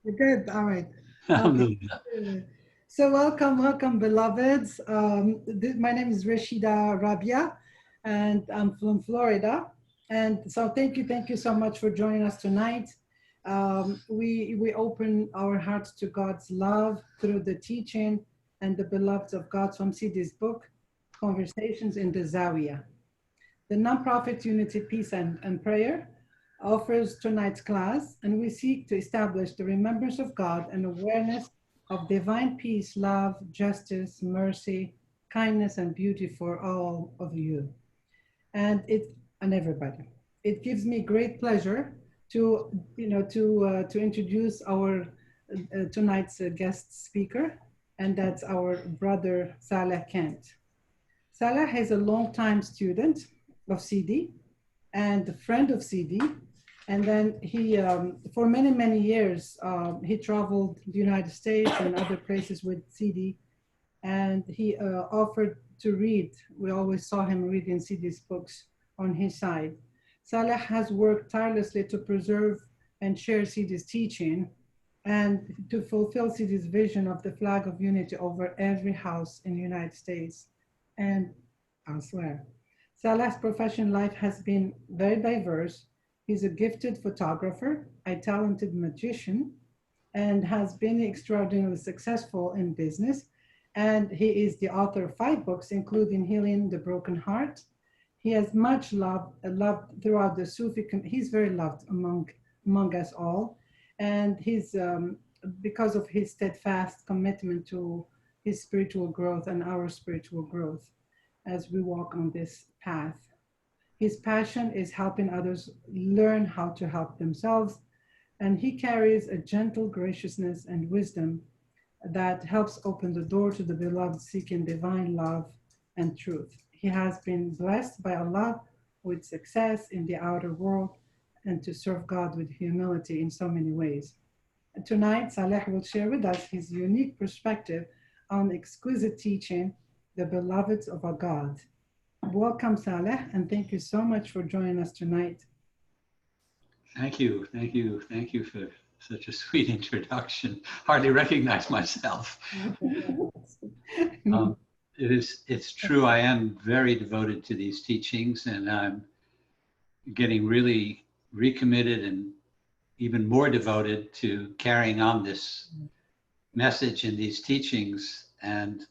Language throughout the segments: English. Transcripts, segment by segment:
Good. All right. Okay. Alhamdulillah. So welcome, beloveds. My name is Rashida Rabia, and I'm from Florida. And so thank you so much for joining us tonight. We open our hearts to God's love through the teaching and the beloved of God from CD's book, Conversations in the Zawiyah. The nonprofit Unity, Peace, and Prayer offers tonight's class, and we seek to establish the remembrance of God and awareness of divine peace, love, justice, mercy, kindness, and beauty for all of you and everybody. It gives me great pleasure to introduce our tonight's guest speaker, and that's our brother Salih Kent. Salah is a longtime student of CD and a friend of CD. And then for many years, he traveled the United States and other places with CD. And he offered to read. We always saw him reading CD's books on his side. Salah has worked tirelessly to preserve and share CD's teaching and to fulfill CD's vision of the flag of unity over every house in the United States and elsewhere. Salah's professional life has been very diverse. He's a gifted photographer, a talented magician, and has been extraordinarily successful in business. And he is the author of 5 books, including Healing the Broken Heart. He has much loved throughout the Sufi community. He's very loved among us all. And he's, because of his steadfast commitment to his spiritual growth and our spiritual growth as we walk on this path. His passion is helping others learn how to help themselves, and he carries a gentle graciousness and wisdom that helps open the door to the beloved seeking divine love and truth. He has been blessed by Allah with success in the outer world and to serve God with humility in so many ways. Tonight, Saleh will share with us his unique perspective on exquisite teaching, the beloveds of our God. Welcome, Saleh, and thank you so much for joining us tonight. Thank you. For such a sweet introduction. Hardly recognize myself. It's true. I am very devoted to these teachings, and I'm getting really recommitted and even more devoted to carrying on this message and these teachings. And,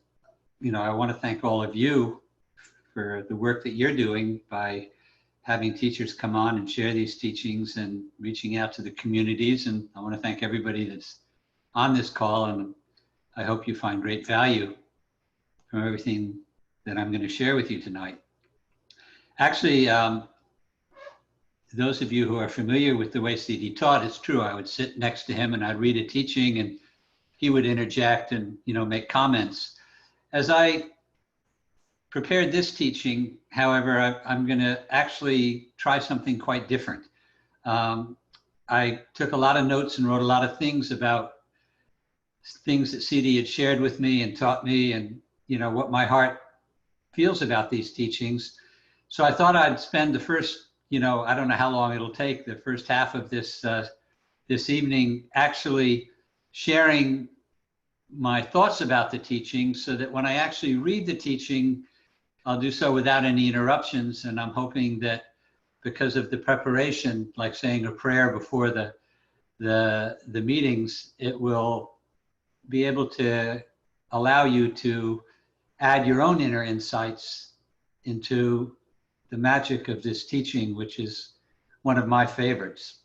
I want to thank all of you for the work that you're doing by having teachers come on and share these teachings and reaching out to the communities. And I want to thank everybody that's on this call. And I hope you find great value from everything that I'm going to share with you tonight. Actually, those of you who are familiar with the way CD taught, it's true. I would sit next to him and I'd read a teaching and he would interject and, make comments. As I prepared this teaching, however, I'm going to actually try something quite different. I took a lot of notes and wrote a lot of things about things that CD had shared with me and taught me and, what my heart feels about these teachings. So I thought I'd spend the first, I don't know how long it'll take, the first half of this evening actually sharing my thoughts about the teaching so that when I actually read the teaching, I'll do so without any interruptions. And I'm hoping that because of the preparation, like saying a prayer before the meetings, it will be able to allow you to add your own inner insights into the magic of this teaching, which is one of my favorites.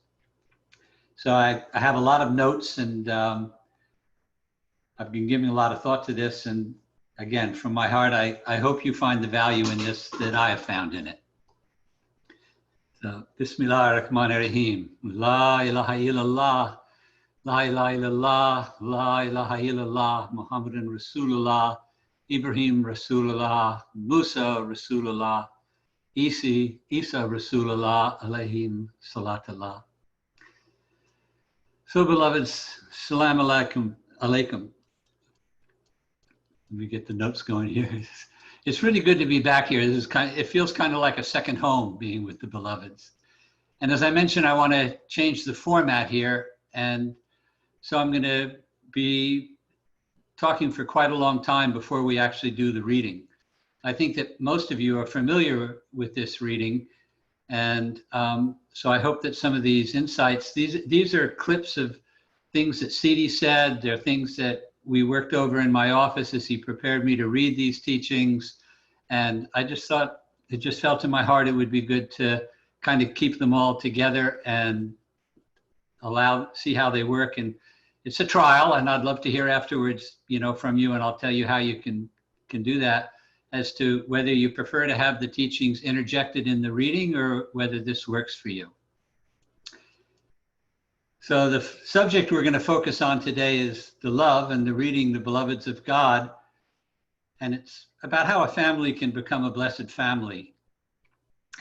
So I have a lot of notes and I've been giving a lot of thought to this. And again, from my heart, I hope you find the value in this that I have found in it. So, Bismillah ar-Rahman ar-Rahim. La ilaha illallah, la ilaha illallah, la ilaha illallah, Muhammadan Rasulullah, Ibrahim Rasulullah, Musa Rasulullah, Isa Rasulullah, alayhim salatullah. So, beloveds, salam alaikum. Let me get the notes going here. It's really good to be back here. It feels kind of like a second home being with the beloveds. And as I mentioned, I want to change the format here and So I'm going to be talking for quite a long time before we actually do the reading. I think that most of you are familiar with this reading. And so I hope that some of these insights, these are clips of things that CD said. They're things that we worked over in my office as he prepared me to read these teachings. And I just thought, it just felt in my heart it would be good to kind of keep them all together and see how they work. And it's a trial, and I'd love to hear afterwards, from you, and I'll tell you how you can do that, as to whether you prefer to have the teachings interjected in the reading or whether this works for you. So the subject we're going to focus on today is the love and the reading, the beloveds of God. And it's about how a family can become a blessed family.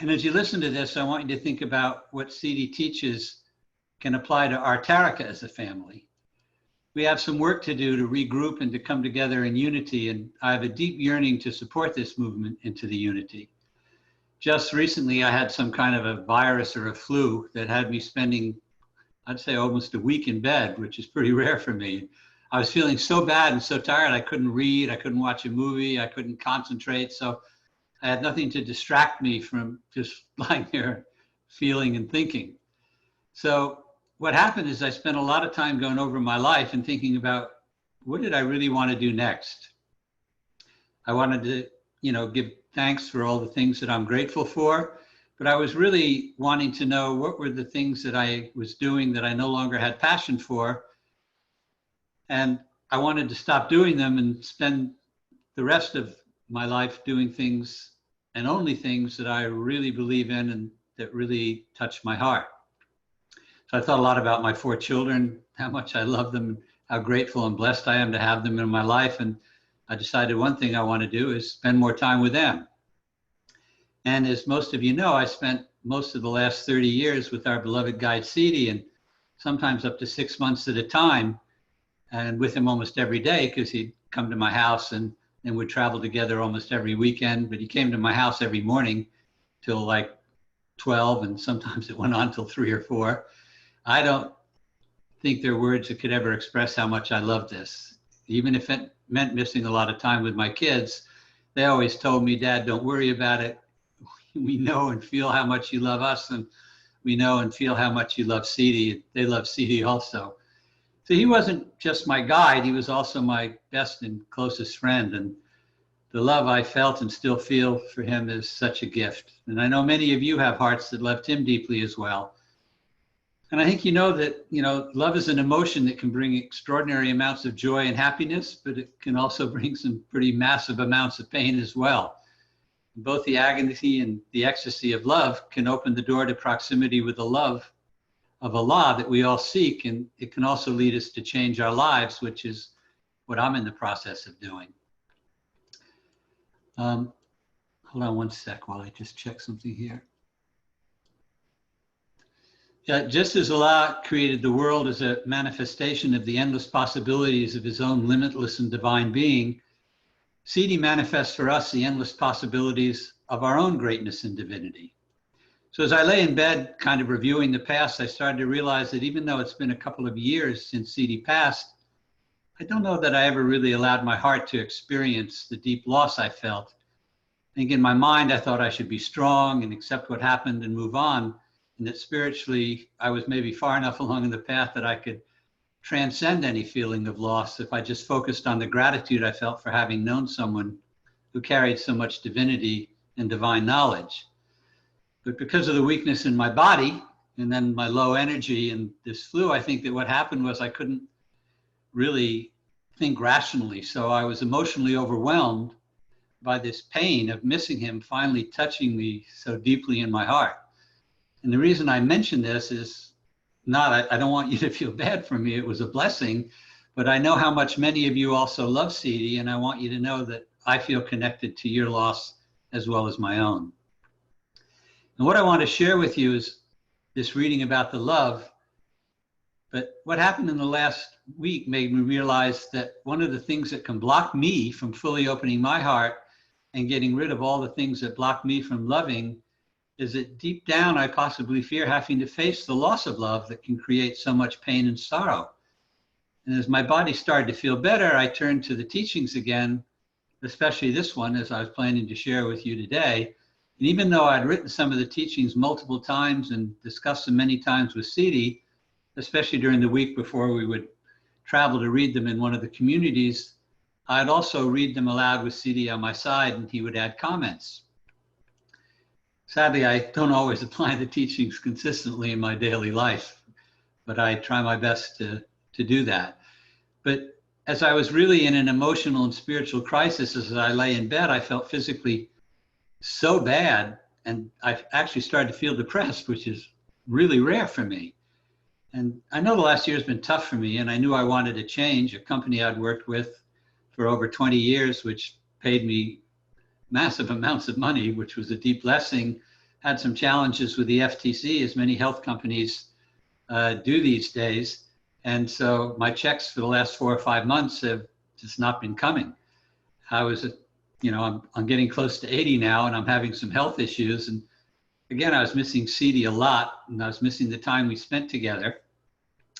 And as you listen to this, I want you to think about what CD teaches can apply to our Taraka as a family. We have some work to do to regroup and to come together in unity, and I have a deep yearning to support this movement into the unity. Just recently, I had some kind of a virus or a flu that had me spending, I'd say, almost a week in bed, which is pretty rare for me. I was feeling so bad and so tired, I couldn't read, I couldn't watch a movie, I couldn't concentrate, so I had nothing to distract me from just lying there feeling and thinking. So what happened is I spent a lot of time going over my life and thinking about, what did I really want to do next? I wanted to, give thanks for all the things that I'm grateful for, but I was really wanting to know what were the things that I was doing that I no longer had passion for. And I wanted to stop doing them and spend the rest of my life doing things, and only things, that I really believe in and that really touch my heart. So I thought a lot about my 4 children, how much I love them, how grateful and blessed I am to have them in my life. And I decided one thing I want to do is spend more time with them. And as most of you know, I spent most of the last 30 years with our beloved guide CD, and sometimes up to 6 months at a time, and with him almost every day, because he'd come to my house and we'd travel together almost every weekend. But he came to my house every morning till like 12, and sometimes it went on till 3 or 4. I don't think there are words that could ever express how much I love this. Even if it meant missing a lot of time with my kids, they always told me, Dad, don't worry about it. We know and feel how much you love us, and we know and feel how much you love CD. They love CD also. So he wasn't just my guide, he was also my best and closest friend. And the love I felt and still feel for him is such a gift. And I know many of you have hearts that loved him deeply as well. And I think that, love is an emotion that can bring extraordinary amounts of joy and happiness, but it can also bring some pretty massive amounts of pain as well. Both the agony and the ecstasy of love can open the door to proximity with the love of Allah that we all seek, and it can also lead us to change our lives, which is what I'm in the process of doing. Hold on one sec while I just check something here. Just as Allah created the world as a manifestation of the endless possibilities of his own limitless and divine being, CD manifests for us the endless possibilities of our own greatness and divinity. So as I lay in bed, kind of reviewing the past, I started to realize that even though it's been a couple of years since CD passed, I don't know that I ever really allowed my heart to experience the deep loss I felt. I think in my mind, I thought I should be strong and accept what happened and move on. And that spiritually, I was maybe far enough along in the path that I could transcend any feeling of loss if I just focused on the gratitude I felt for having known someone who carried so much divinity and divine knowledge. But because of the weakness in my body and then my low energy and this flu, I think that what happened was I couldn't really think rationally. So I was emotionally overwhelmed by this pain of missing him finally touching me so deeply in my heart. And the reason I mention this is I don't want you to feel bad for me. It was a blessing, but I know how much many of you also love CD, and I want you to know that I feel connected to your loss as well as my own. And what I want to share with you is this reading about the love. But what happened in the last week made me realize that one of the things that can block me from fully opening my heart and getting rid of all the things that block me from loving is that deep down, I possibly fear having to face the loss of love that can create so much pain and sorrow. And as my body started to feel better, I turned to the teachings again, especially this one, as I was planning to share with you today. And even though I'd written some of the teachings multiple times and discussed them many times with Sidi, especially during the week before we would travel to read them in one of the communities, I'd also read them aloud with Sidi on my side, and he would add comments. Sadly, I don't always apply the teachings consistently in my daily life, but I try my best to do that. But as I was really in an emotional and spiritual crisis, as I lay in bed, I felt physically so bad, and I actually started to feel depressed, which is really rare for me. And I know the last year has been tough for me, and I knew I wanted to change. A company I'd worked with for over 20 years, which paid me massive amounts of money, which was a deep blessing, had some challenges with the FTC, as many health companies do these days. And so my checks for the last 4 or 5 months have just not been coming. I was, I'm getting close to 80 now, and I'm having some health issues. And again, I was missing Sidi a lot, and I was missing the time we spent together.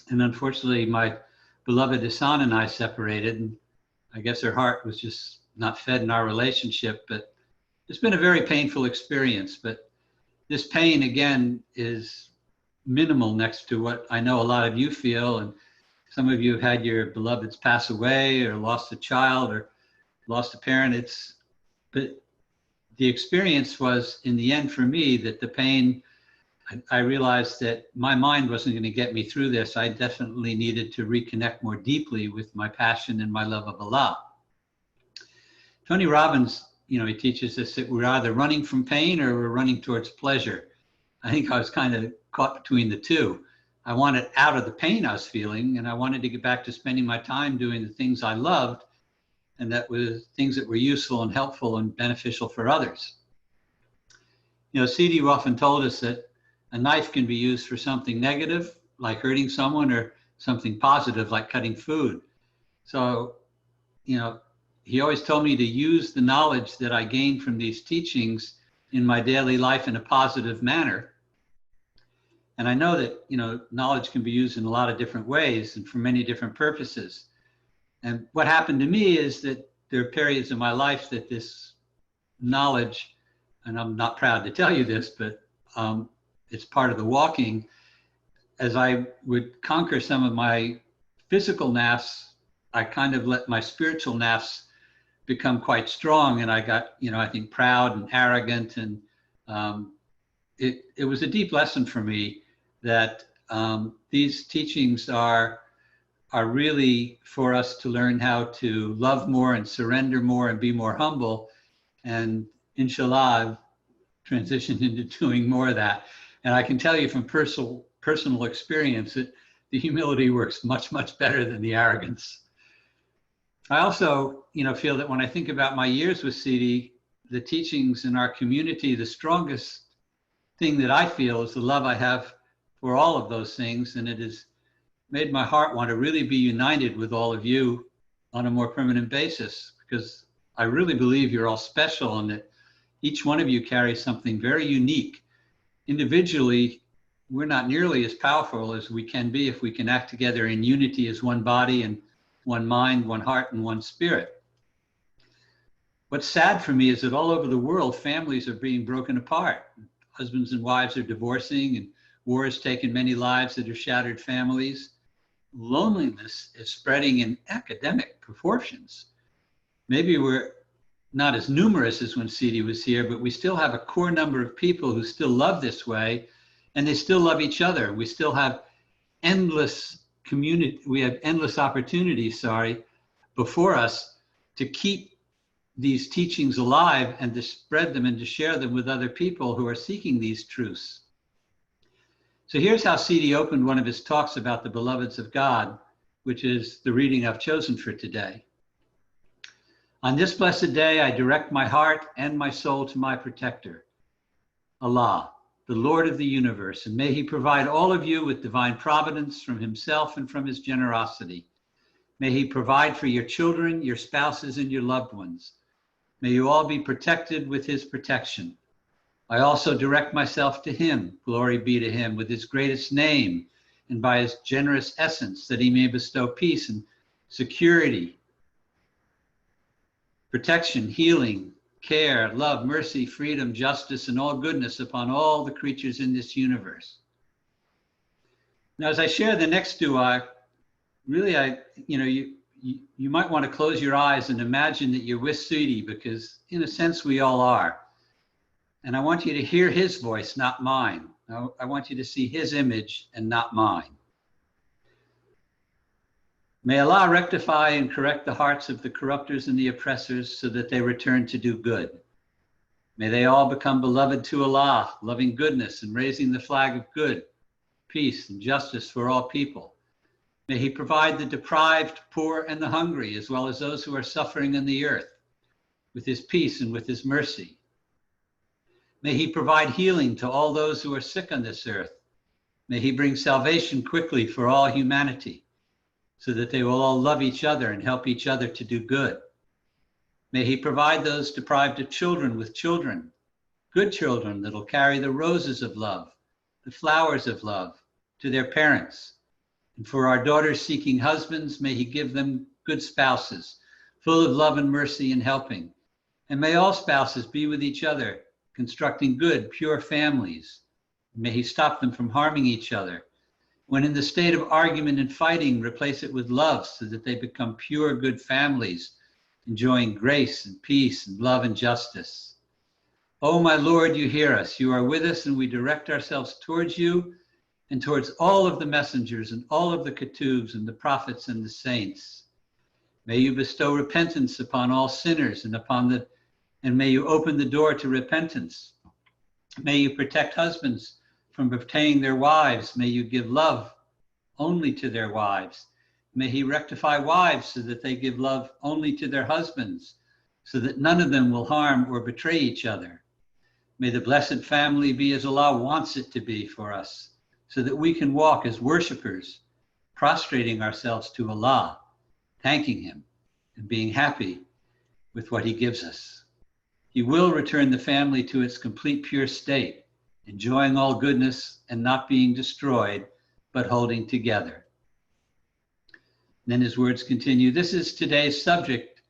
And unfortunately, my beloved Hassan and I separated, and I guess her heart was just not fed in our relationship. But it's been a very painful experience. But this pain, again, is minimal next to what I know a lot of you feel. And some of you have had your beloveds pass away, or lost a child, or lost a parent. But the experience was, in the end, for me, that the pain, I realized that my mind wasn't going to get me through this. I definitely needed to reconnect more deeply with my passion and my love of Allah. Tony Robbins, he teaches us that we're either running from pain or we're running towards pleasure. I think I was kind of caught between the two. I wanted out of the pain I was feeling, and I wanted to get back to spending my time doing the things I loved, and that was things that were useful and helpful and beneficial for others. Sidi often told us that a knife can be used for something negative, like hurting someone, or something positive, like cutting food. So, he always told me to use the knowledge that I gained from these teachings in my daily life in a positive manner. And I know that, knowledge can be used in a lot of different ways and for many different purposes. And what happened to me is that there are periods in my life that this knowledge, and I'm not proud to tell you this, but it's part of the walking, as I would conquer some of my physical nafs, I kind of let my spiritual nafs become quite strong. And I got, I think, proud and arrogant. And it was a deep lesson for me that these teachings are really for us to learn how to love more and surrender more and be more humble. And inshallah, I've transitioned into doing more of that. And I can tell you from personal experience that the humility works much, much better than the arrogance. I also, feel that when I think about my years with Sidi, the teachings in our community, the strongest thing that I feel is the love I have for all of those things. And it has made my heart want to really be united with all of you on a more permanent basis, because I really believe you're all special, and that each one of you carries something very unique. Individually, we're not nearly as powerful as we can be if we can act together in unity as one body and one mind, one heart, and one spirit. What's sad for me is that all over the world, families are being broken apart. Husbands and wives are divorcing, and war has taken many lives that have shattered families. Loneliness is spreading in epidemic proportions. Maybe we're not as numerous as when Sidi was here, but we still have a core number of people who still love this way, and they still love each other. We still have endless opportunities, before us to keep these teachings alive and to spread them and to share them with other people who are seeking these truths. So here's how Sidi opened one of his talks about the beloveds of God, which is the reading I've chosen for today. On this blessed day, I direct my heart and my soul to my protector, Allah, the Lord of the universe, and may he provide all of you with divine providence from himself and from his generosity. May he provide for your children, your spouses, and your loved ones. May you all be protected with his protection. I also direct myself to him, glory be to him, with his greatest name and by his generous essence, that he may bestow peace and security, protection, healing, care, love, mercy, freedom, justice, and all goodness upon all the creatures in this universe. Now, as I share the next dua, really, you might want to close your eyes and imagine that you're with Sudi, because in a sense, we all are. And I want you to hear his voice, not mine. I want you to see his image and not mine. May Allah rectify and correct the hearts of the corruptors and the oppressors so that they return to do good. May they all become beloved to Allah, loving goodness and raising the flag of good, peace and justice for all people. May he provide the deprived, poor, and the hungry, as well as those who are suffering in the earth, with his peace and with his mercy. May he provide healing to all those who are sick on this earth. May he bring salvation quickly for all humanity, so that they will all love each other and help each other to do good. May he provide those deprived of children with children, good children that'll carry the roses of love, the flowers of love to their parents. And for our daughters seeking husbands, may he give them good spouses, full of love and mercy and helping. And may all spouses be with each other, constructing good, pure families. May he stop them from harming each other. When in the state of argument and fighting, replace it with love so that they become pure, good families, enjoying grace and peace and love and justice. Oh, my Lord, you hear us. You are with us, and we direct ourselves towards you and towards all of the messengers and all of the ketubs and the prophets and the saints. May you bestow repentance upon all sinners and may you open the door to repentance. May you protect husbands from betraying their wives. May you give love only to their wives. May he rectify wives so that they give love only to their husbands, so that none of them will harm or betray each other. May the blessed family be as Allah wants it to be for us, so that we can walk as worshipers, prostrating ourselves to Allah, thanking him and being happy with what he gives us. He will return the family to its complete pure state, enjoying all goodness and not being destroyed, but holding together. Then his words continue. This is today's subject,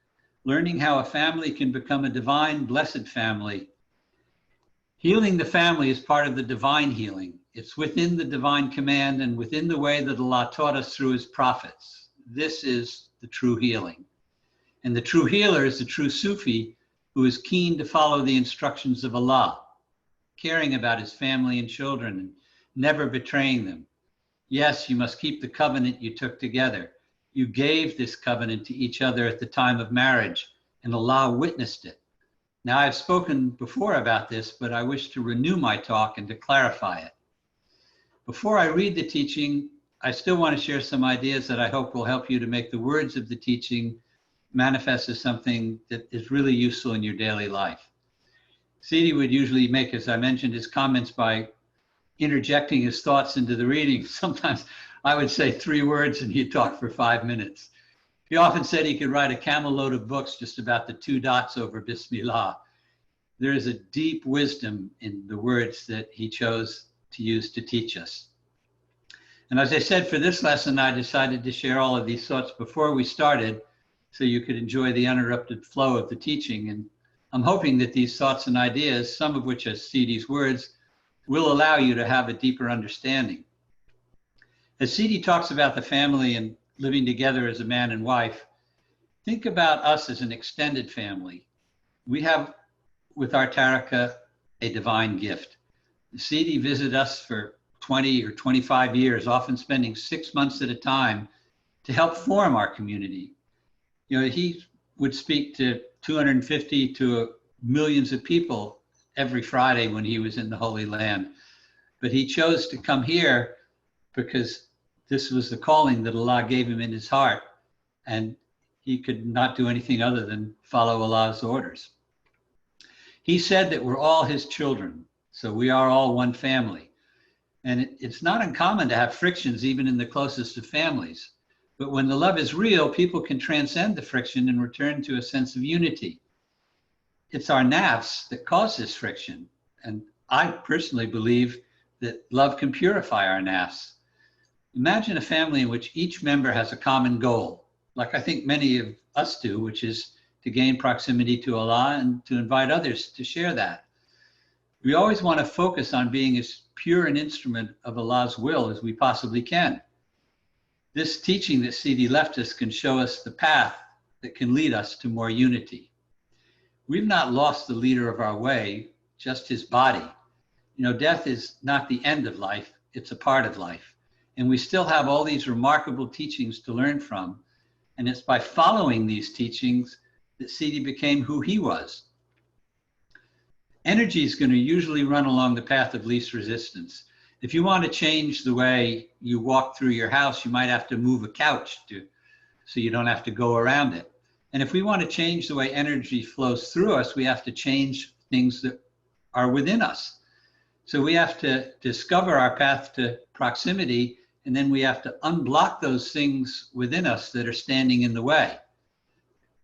learning how a family can become a divine, blessed family. Healing the family is part of the divine healing. It's within the divine command and within the way that Allah taught us through his prophets. This is the true healing. And the true healer is the true Sufi, who is keen to follow the instructions of Allah, caring about his family and children and never betraying them. Yes, you must keep the covenant you took together. You gave this covenant to each other at the time of marriage, and Allah witnessed it. Now, I've spoken before about this, but I wish to renew my talk and to clarify it. Before I read the teaching, I still want to share some ideas that I hope will help you to make the words of the teaching manifest as something that is really useful in your daily life. Sidi would usually make, as I mentioned, his comments by interjecting his thoughts into the reading. Sometimes I would say 3 words and he'd talk for 5 minutes. He often said he could write a camel load of books just about the 2 dots over Bismillah. There is a deep wisdom in the words that he chose to use to teach us. And as I said, for this lesson, I decided to share all of these thoughts before we started, so you could enjoy the uninterrupted flow of the teaching. And I'm hoping that these thoughts and ideas, some of which are Sidi's words, will allow you to have a deeper understanding. As Sidi talks about the family and living together as a man and wife, think about us as an extended family. We have, with our taraka, a divine gift. Sidi visited us for 20 or 25 years, often spending 6 months at a time to help form our community. You know, he would speak to 250 to millions of people every Friday when he was in the Holy Land. But he chose to come here because this was the calling that Allah gave him in his heart, and he could not do anything other than follow Allah's orders. He said that we're all his children, so we are all one family. And it's not uncommon to have frictions even in the closest of families. But when the love is real, people can transcend the friction and return to a sense of unity. It's our nafs that cause this friction. And I personally believe that love can purify our nafs. Imagine a family in which each member has a common goal, like I think many of us do, which is to gain proximity to Allah and to invite others to share that. We always want to focus on being as pure an instrument of Allah's will as we possibly can. This teaching that CD left us can show us the path that can lead us to more unity. We've not lost the leader of our way, just his body. You know, death is not the end of life, it's a part of life. And we still have all these remarkable teachings to learn from. And it's by following these teachings that CD became who he was. Energy is going to usually run along the path of least resistance. If you want to change the way you walk through your house, you might have to move a couch so you don't have to go around it. And if we want to change the way energy flows through us, we have to change things that are within us. So we have to discover our path to proximity, and then we have to unblock those things within us that are standing in the way.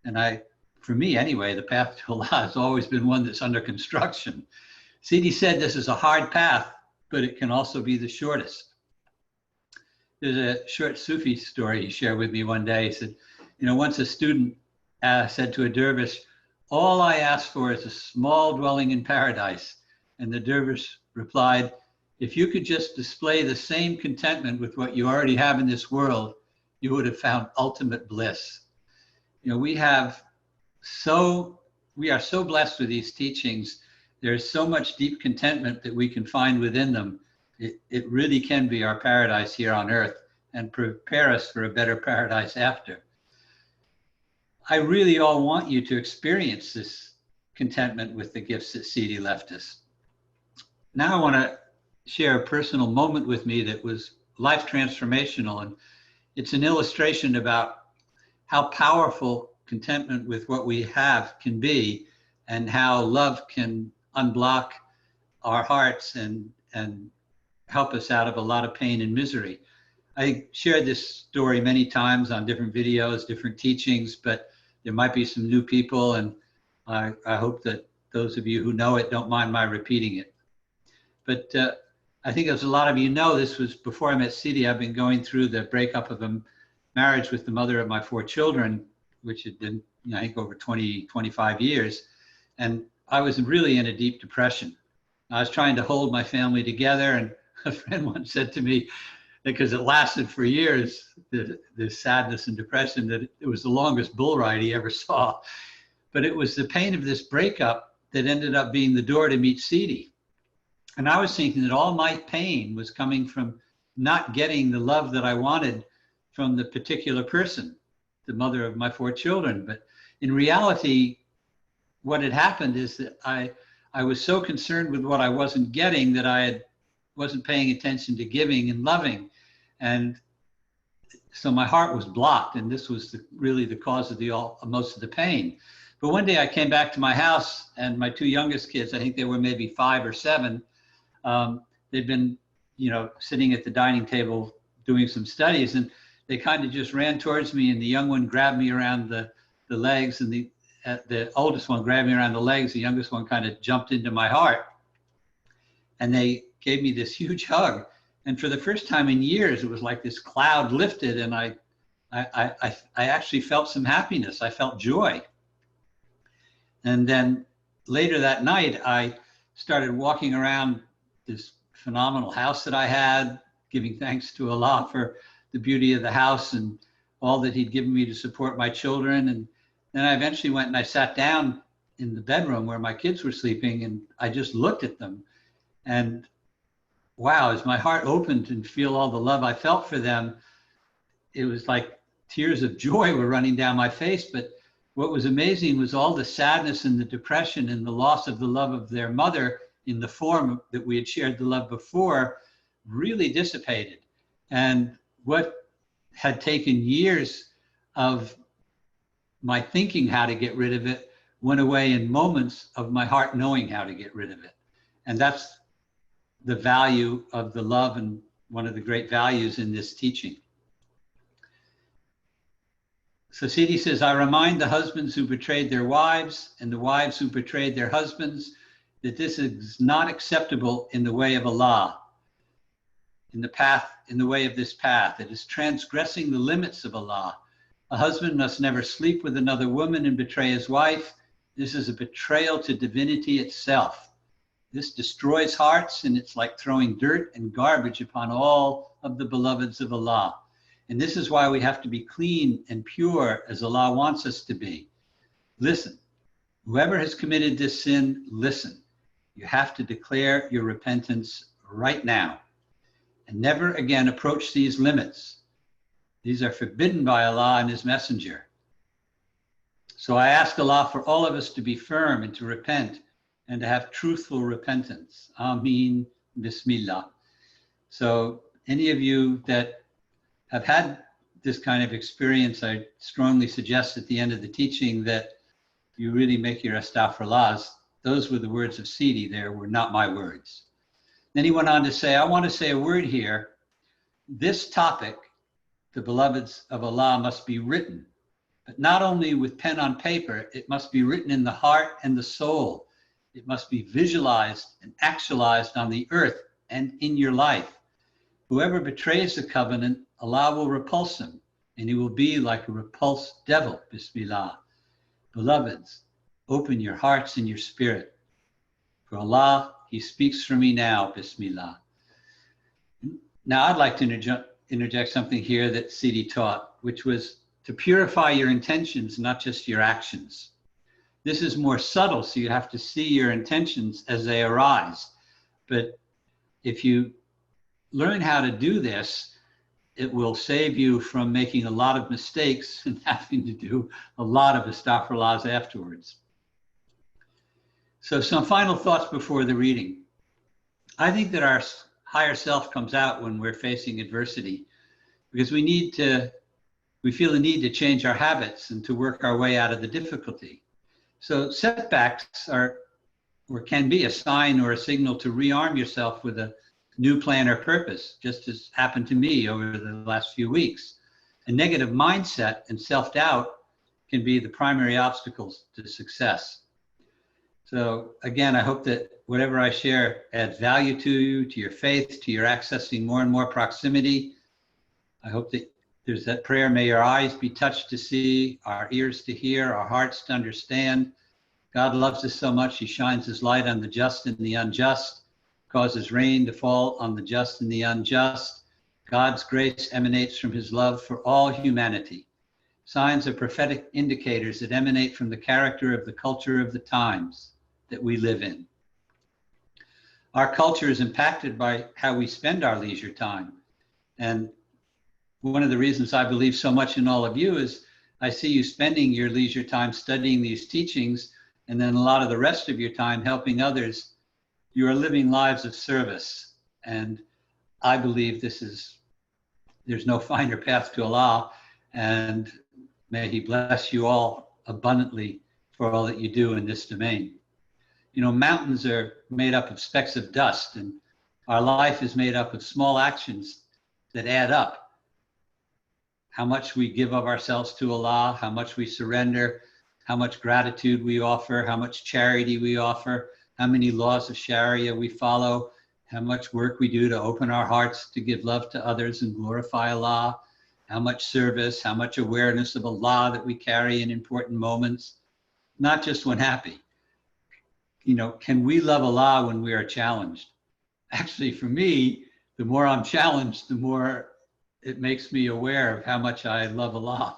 And for me anyway, the path to Allah has always been one that's under construction. CD said this is a hard path, but it can also be the shortest. There's a short Sufi story he shared with me one day. He said, you know, once a student said to a dervish, "All I ask for is a small dwelling in paradise." And the dervish replied, "If you could just display the same contentment with what you already have in this world, you would have found ultimate bliss." You know, we are so blessed with these teachings. There's so much deep contentment that we can find within them. It really can be our paradise here on earth and prepare us for a better paradise after. I really all want you to experience this contentment with the gifts that CD left us. Now I want to share a personal moment with me that was life transformational, and it's an illustration about how powerful contentment with what we have can be, and how love can unblock our hearts and help us out of a lot of pain and misery. I shared this story many times on different videos, different teachings, but there might be some new people, and I hope that those of you who know it don't mind my repeating it. But I think as a lot of you know, this was before I met CD. I've been going through the breakup of a marriage with the mother of my 4 children, which had been, you know, I think over 20, 25 years. And I was really in a deep depression. I was trying to hold my family together, and a friend once said to me, because it lasted for years, the sadness and depression, that it was the longest bull ride he ever saw. But it was the pain of this breakup that ended up being the door to meet CD. And I was thinking that all my pain was coming from not getting the love that I wanted from the particular person, the mother of my 4 children. But in reality, what had happened is that I was so concerned with what I wasn't getting that I wasn't paying attention to giving and loving. And so my heart was blocked, and this was really the cause of most of the pain. But one day I came back to my house, and my 2 youngest kids, I think they were maybe 5 or 7, they'd been, you know, sitting at the dining table doing some studies, and they kind of just ran towards me, and the young one grabbed me around the legs, and the oldest one grabbed me around the legs. The youngest one kind of jumped into my heart, and they gave me this huge hug. And for the first time in years, it was like this cloud lifted, and I actually felt some happiness. I felt joy. And then later that night, I started walking around this phenomenal house that I had, giving thanks to Allah for the beauty of the house and all that he'd given me to support my children. And then I eventually went and I sat down in the bedroom where my kids were sleeping, and I just looked at them. And wow, as my heart opened and feel all the love I felt for them, it was like tears of joy were running down my face. But what was amazing was all the sadness and the depression and the loss of the love of their mother in the form that we had shared the love before really dissipated. And what had taken years of my thinking how to get rid of it went away in moments of my heart knowing how to get rid of it. And that's the value of the love, and one of the great values in this teaching. So CD says, I remind the husbands who betrayed their wives and the wives who betrayed their husbands that this is not acceptable in the way of Allah. in the way of this path. It is transgressing the limits of Allah. A husband must never sleep with another woman and betray his wife. This is a betrayal to divinity itself. This destroys hearts, and it's like throwing dirt and garbage upon all of the beloveds of Allah. And this is why we have to be clean and pure as Allah wants us to be. Listen, whoever has committed this sin, listen. You have to declare your repentance right now and never again approach these limits. These are forbidden by Allah and His Messenger. So I ask Allah for all of us to be firm and to repent and to have truthful repentance. Ameen, Bismillah. So any of you that have had this kind of experience, I strongly suggest at the end of the teaching that you really make your astaghfirullahs. Those were the words of Sidi there, were not my words. Then he went on to say, I want to say a word here. This topic, the beloveds of Allah, must be written, but not only with pen on paper, it must be written in the heart and the soul. It must be visualized and actualized on the earth and in your life. Whoever betrays the covenant, Allah will repulse him, and he will be like a repulsed devil. Bismillah. Beloveds, open your hearts and your spirit. For Allah, He speaks for me now. Bismillah. Now, I'd like to interject something here that Sidi taught, which was to purify your intentions, not just your actions. This is more subtle, so you have to see your intentions as they arise. But if you learn how to do this, it will save you from making a lot of mistakes and having to do a lot of astaghfirullahs afterwards. So some final thoughts before the reading. I think that our higher self comes out when we're facing adversity, because we feel the need to change our habits and to work our way out of the difficulty. So setbacks can be a sign or a signal to rearm yourself with a new plan or purpose, just as happened to me over the last few weeks. A negative mindset and self-doubt can be the primary obstacles to success. So again, I hope that whatever I share adds value to you, to your faith, to your accessing more and more proximity. I hope that there's that prayer, may our eyes be touched to see, our ears to hear, our hearts to understand. God loves us so much, He shines His light on the just and the unjust, causes rain to fall on the just and the unjust. God's grace emanates from His love for all humanity. Signs are prophetic indicators that emanate from the character of the culture of the times that we live in. Our culture is impacted by how we spend our leisure time. And one of the reasons I believe so much in all of you is I see you spending your leisure time studying these teachings, and then a lot of the rest of your time helping others. You are living lives of service. And I believe there's no finer path to Allah. And may He bless you all abundantly for all that you do in this domain. You know, mountains are made up of specks of dust, and our life is made up of small actions that add up. How much we give of ourselves to Allah, how much we surrender, how much gratitude we offer, how much charity we offer, how many laws of Sharia we follow, how much work we do to open our hearts to give love to others and glorify Allah, how much service, how much awareness of Allah that we carry in important moments, not just when happy. You know, can we love Allah when we are challenged? Actually, for me, the more I'm challenged, the more it makes me aware of how much I love Allah.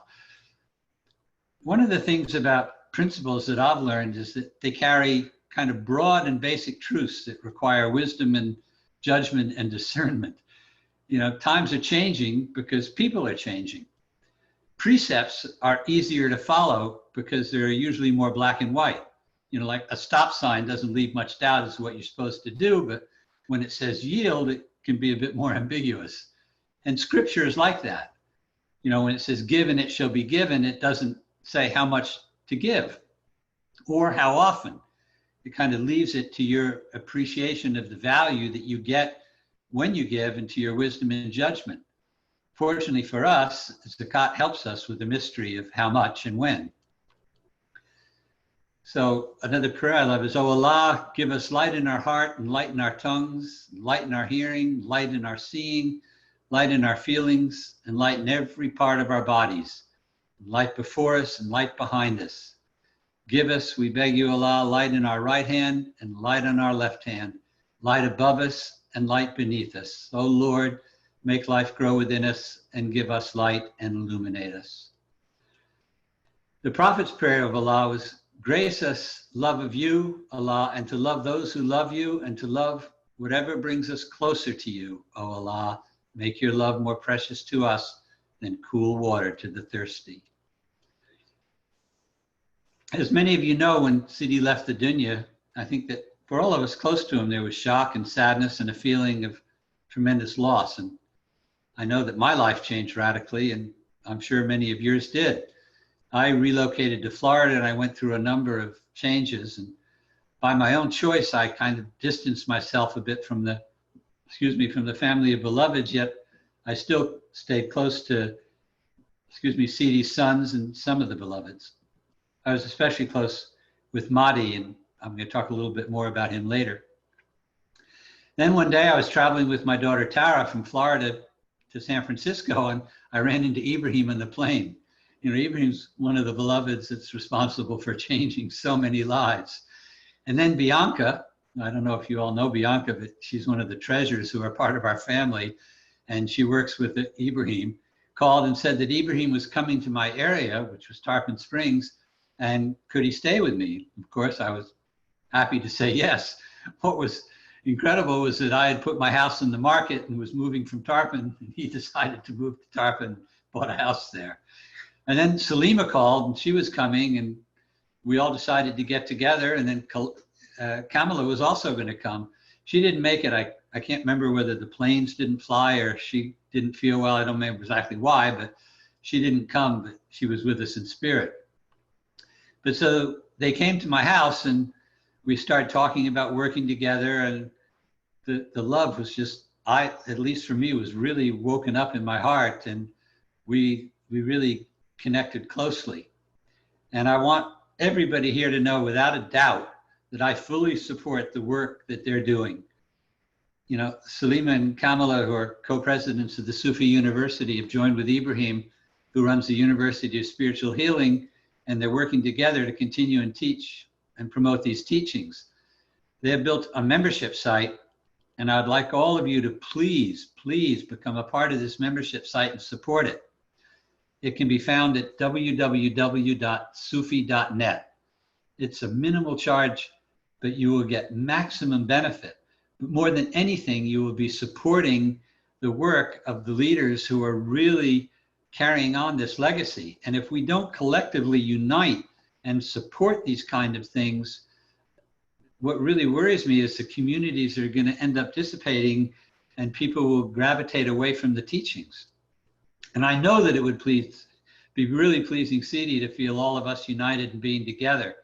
One of the things about principles that I've learned is that they carry kind of broad and basic truths that require wisdom and judgment and discernment. You know, times are changing because people are changing. Precepts are easier to follow because they're usually more black and white. You know, like a stop sign doesn't leave much doubt as to what you're supposed to do, but when it says yield, it can be a bit more ambiguous. And scripture is like that. You know, when it says give and it shall be given, it doesn't say how much to give or how often. It kind of leaves it to your appreciation of the value that you get when you give and to your wisdom and judgment. Fortunately for us, zakat helps us with the mystery of how much and when. So another prayer I love is, "Oh Allah, give us light in our heart and light in our tongues, light in our hearing, light in our seeing, light in our feelings, and light in every part of our bodies, light before us and light behind us. Give us, we beg you, Allah, light in our right hand and light on our left hand, light above us and light beneath us. O Lord, make life grow within us and give us light and illuminate us." The Prophet's prayer of Allah was, "Grace us love of you, Allah, and to love those who love you and to love whatever brings us closer to you, O Allah. Make your love more precious to us than cool water to the thirsty." As many of you know, when Sidi left the dunya, I think that for all of us close to him, there was shock and sadness and a feeling of tremendous loss. And I know that my life changed radically, and I'm sure many of yours did. I relocated to Florida and I went through a number of changes, and by my own choice, I kind of distanced myself a bit from the family of beloveds, yet I still stayed close to, Sidi's sons and some of the beloveds. I was especially close with Mahdi, and I'm going to talk a little bit more about him later. Then one day I was traveling with my daughter Tara from Florida to San Francisco, and I ran into Ibrahim on the plane. You know, Ibrahim's one of the beloveds that's responsible for changing so many lives. And then Bianca, I don't know if you all know Bianca, but she's one of the treasures who are part of our family, and she works with Ibrahim, called and said that Ibrahim was coming to my area, which was Tarpon Springs, and could he stay with me? Of course, I was happy to say yes. What was incredible was that I had put my house in the market and was moving from Tarpon, and he decided to move to Tarpon, bought a house there. And then Salima called, and she was coming, and we all decided to get together. And then Kamala was also going to come. She didn't make it. I can't remember whether the planes didn't fly or she didn't feel well. I don't remember exactly why, but she didn't come, but she was with us in spirit. But so they came to my house, and we started talking about working together, and the love was just, at least for me, was really woken up in my heart, and we really connected closely. And I want everybody here to know without a doubt that I fully support the work that they're doing. You know, Salima and Kamala, who are co-presidents of the Sufi University, have joined with Ibrahim, who runs the University of Spiritual Healing, and they're working together to continue and teach and promote these teachings. They have built a membership site, and I'd like all of you to please become a part of this membership site and support it. It can be found at www.sufi.net. It's a minimal charge, but you will get maximum benefit. But more than anything, you will be supporting the work of the leaders who are really carrying on this legacy. And if we don't collectively unite and support these kind of things, what really worries me is the communities are going to end up dissipating and people will gravitate away from the teachings. And I know that it would be really pleasing Sidi to feel all of us united and being together.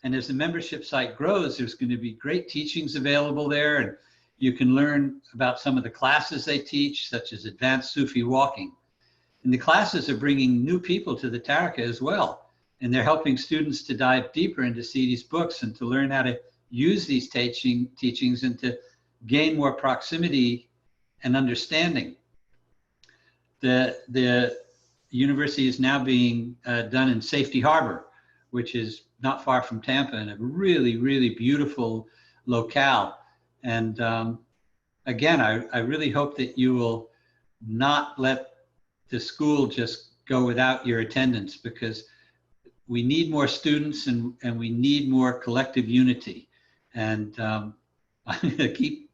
And as the membership site grows, there's going to be great teachings available there. And you can learn about some of the classes they teach, such as advanced Sufi walking. And the classes are bringing new people to the Tariqa as well. And they're helping students to dive deeper into Sidi's books and to learn how to use these teachings and to gain more proximity and understanding. The university is now being done in Safety Harbor, which is not far from Tampa, and a really, really beautiful locale. And again, I really hope that you will not let the school just go without your attendance, because we need more students and we need more collective unity. And I'm going to keep,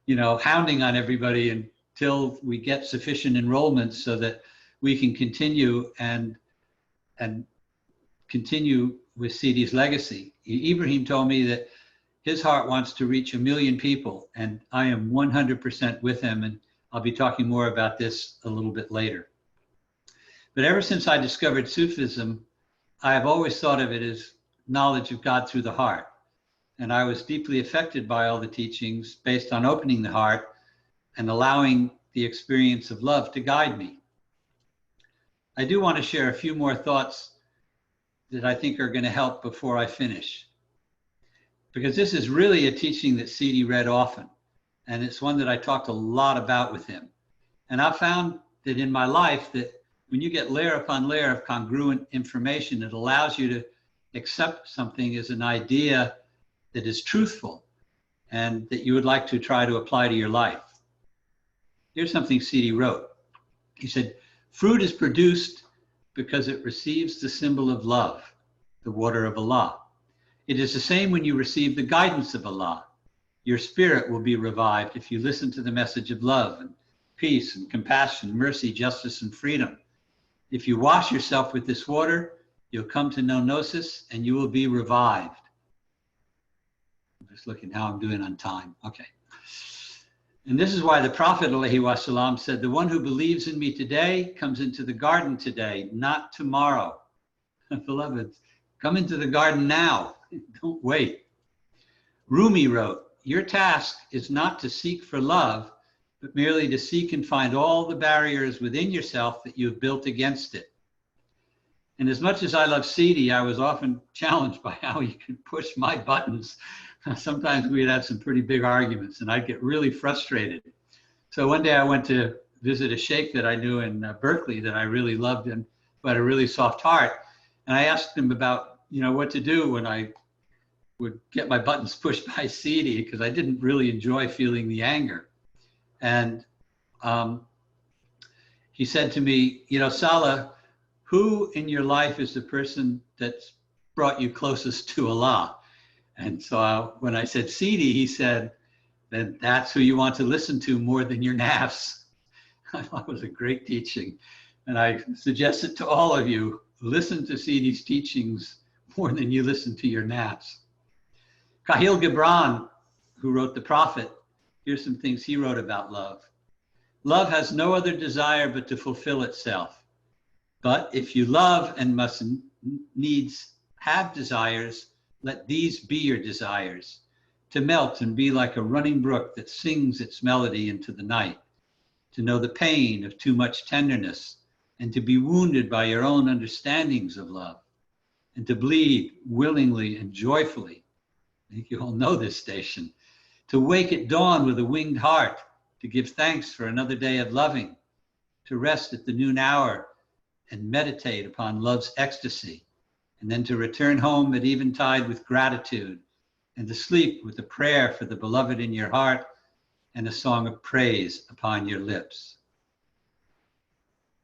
hounding on everybody until we get sufficient enrollment so that we can continue and continue with Sidi's legacy. Ibrahim told me that his heart wants to reach 1 million people, and I am 100% with him, and I'll be talking more about this a little bit later. But ever since I discovered Sufism, I have always thought of it as knowledge of God through the heart. And I was deeply affected by all the teachings based on opening the heart and allowing the experience of love to guide me. I do want to share a few more thoughts that I think are going to help before I finish. Because this is really a teaching that C.D. read often. And it's one that I talked a lot about with him. And I found that in my life that when you get layer upon layer of congruent information, it allows you to accept something as an idea that is truthful and that you would like to try to apply to your life. Here's something C.D. wrote. He said, fruit is produced because it receives the symbol of love, the water of Allah. It is the same when you receive the guidance of Allah. Your spirit will be revived if you listen to the message of love and peace and compassion, mercy, justice, and freedom. If you wash yourself with this water, you'll come to know gnosis and you will be revived. I'm just looking how I'm doing on time. Okay. And this is why the Prophet ﷺ said, the one who believes in me today comes into the garden today, not tomorrow. Beloved, come into the garden now. Don't wait. Rumi wrote, your task is not to seek for love, but merely to seek and find all the barriers within yourself that you have built against it. And as much as I love C.D., I was often challenged by how he could push my buttons. Sometimes we'd have some pretty big arguments and I'd get really frustrated. So one day I went to visit a sheikh that I knew in Berkeley that I really loved and who had a really soft heart. And I asked him about, what to do when I would get my buttons pushed by C.D. because I didn't really enjoy feeling the anger. And he said to me, Salih, who in your life is the person that's brought you closest to Allah? And so when I said C.D., he said, then that's who you want to listen to more than your nafs. I thought it was a great teaching. And I suggest it to all of you, listen to C.D.'s teachings more than you listen to your nafs. Khalil Gibran, who wrote The Prophet, here's some things he wrote about love. Love has no other desire but to fulfill itself. But if you love and must needs have desires, let these be your desires, to melt and be like a running brook that sings its melody into the night, to know the pain of too much tenderness, and to be wounded by your own understandings of love, and to bleed willingly and joyfully. I think you all know this station. To wake at dawn with a winged heart, to give thanks for another day of loving, to rest at the noon hour and meditate upon love's ecstasy, and then to return home at eventide with gratitude, and to sleep with a prayer for the beloved in your heart and a song of praise upon your lips.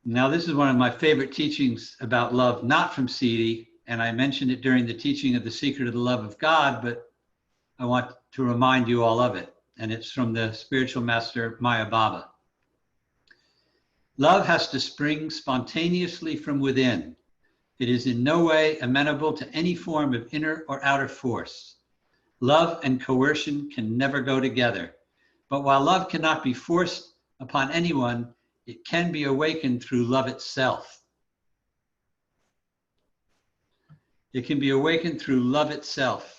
Now, this is one of my favorite teachings about love, not from C.D., and I mentioned it during the teaching of The Secret of the Love of God, but I want to remind you all of it, and it's from the spiritual master Maya Baba. Love has to spring spontaneously from within. It is in no way amenable to any form of inner or outer force. Love and coercion can never go together. But while love cannot be forced upon anyone, it can be awakened through love itself. It can be awakened through love itself.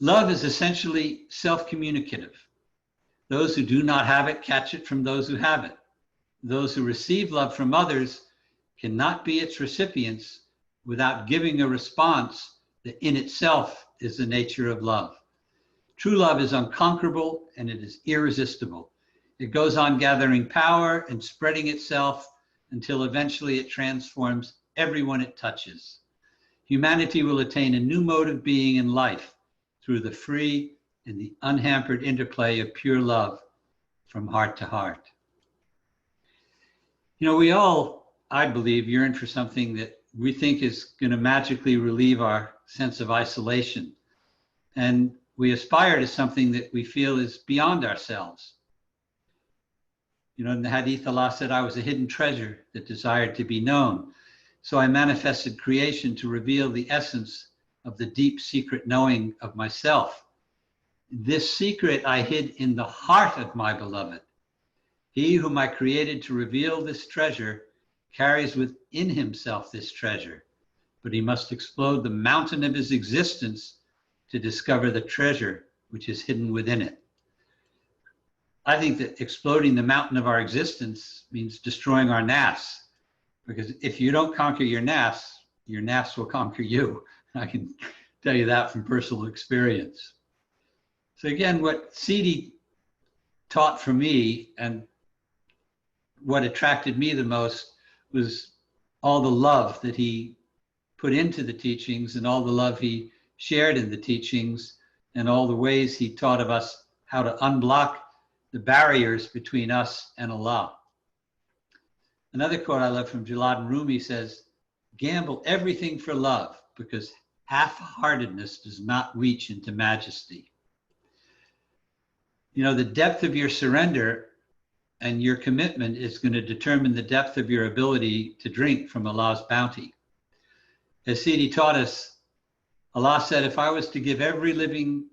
Love is essentially self-communicative. Those who do not have it catch it from those who have it. Those who receive love from others cannot be its recipients without giving a response that in itself is the nature of love. True love is unconquerable and it is irresistible. It goes on gathering power and spreading itself until eventually it transforms everyone it touches. Humanity will attain a new mode of being in life through the free and the unhampered interplay of pure love from heart to heart. We all, I believe, yearn for something that we think is going to magically relieve our sense of isolation. And we aspire to something that we feel is beyond ourselves. In the Hadith, Allah said, I was a hidden treasure that desired to be known. So I manifested creation to reveal the essence of the deep secret knowing of myself. This secret I hid in the heart of my beloved. He whom I created to reveal this treasure carries within himself this treasure, but he must explode the mountain of his existence to discover the treasure which is hidden within it. I think that exploding the mountain of our existence means destroying our nafs, because if you don't conquer your nafs, your nafs will conquer you. I can tell you that from personal experience. So again, what Sidi taught for me and what attracted me the most was all the love that he put into the teachings and all the love he shared in the teachings and all the ways he taught of us how to unblock the barriers between us and Allah. Another quote I love from Jalal Rumi says, gamble everything for love because half-heartedness does not reach into majesty. You know, the depth of your surrender and your commitment is going to determine the depth of your ability to drink from Allah's bounty. As Sidi taught us, Allah said, if I was to give every living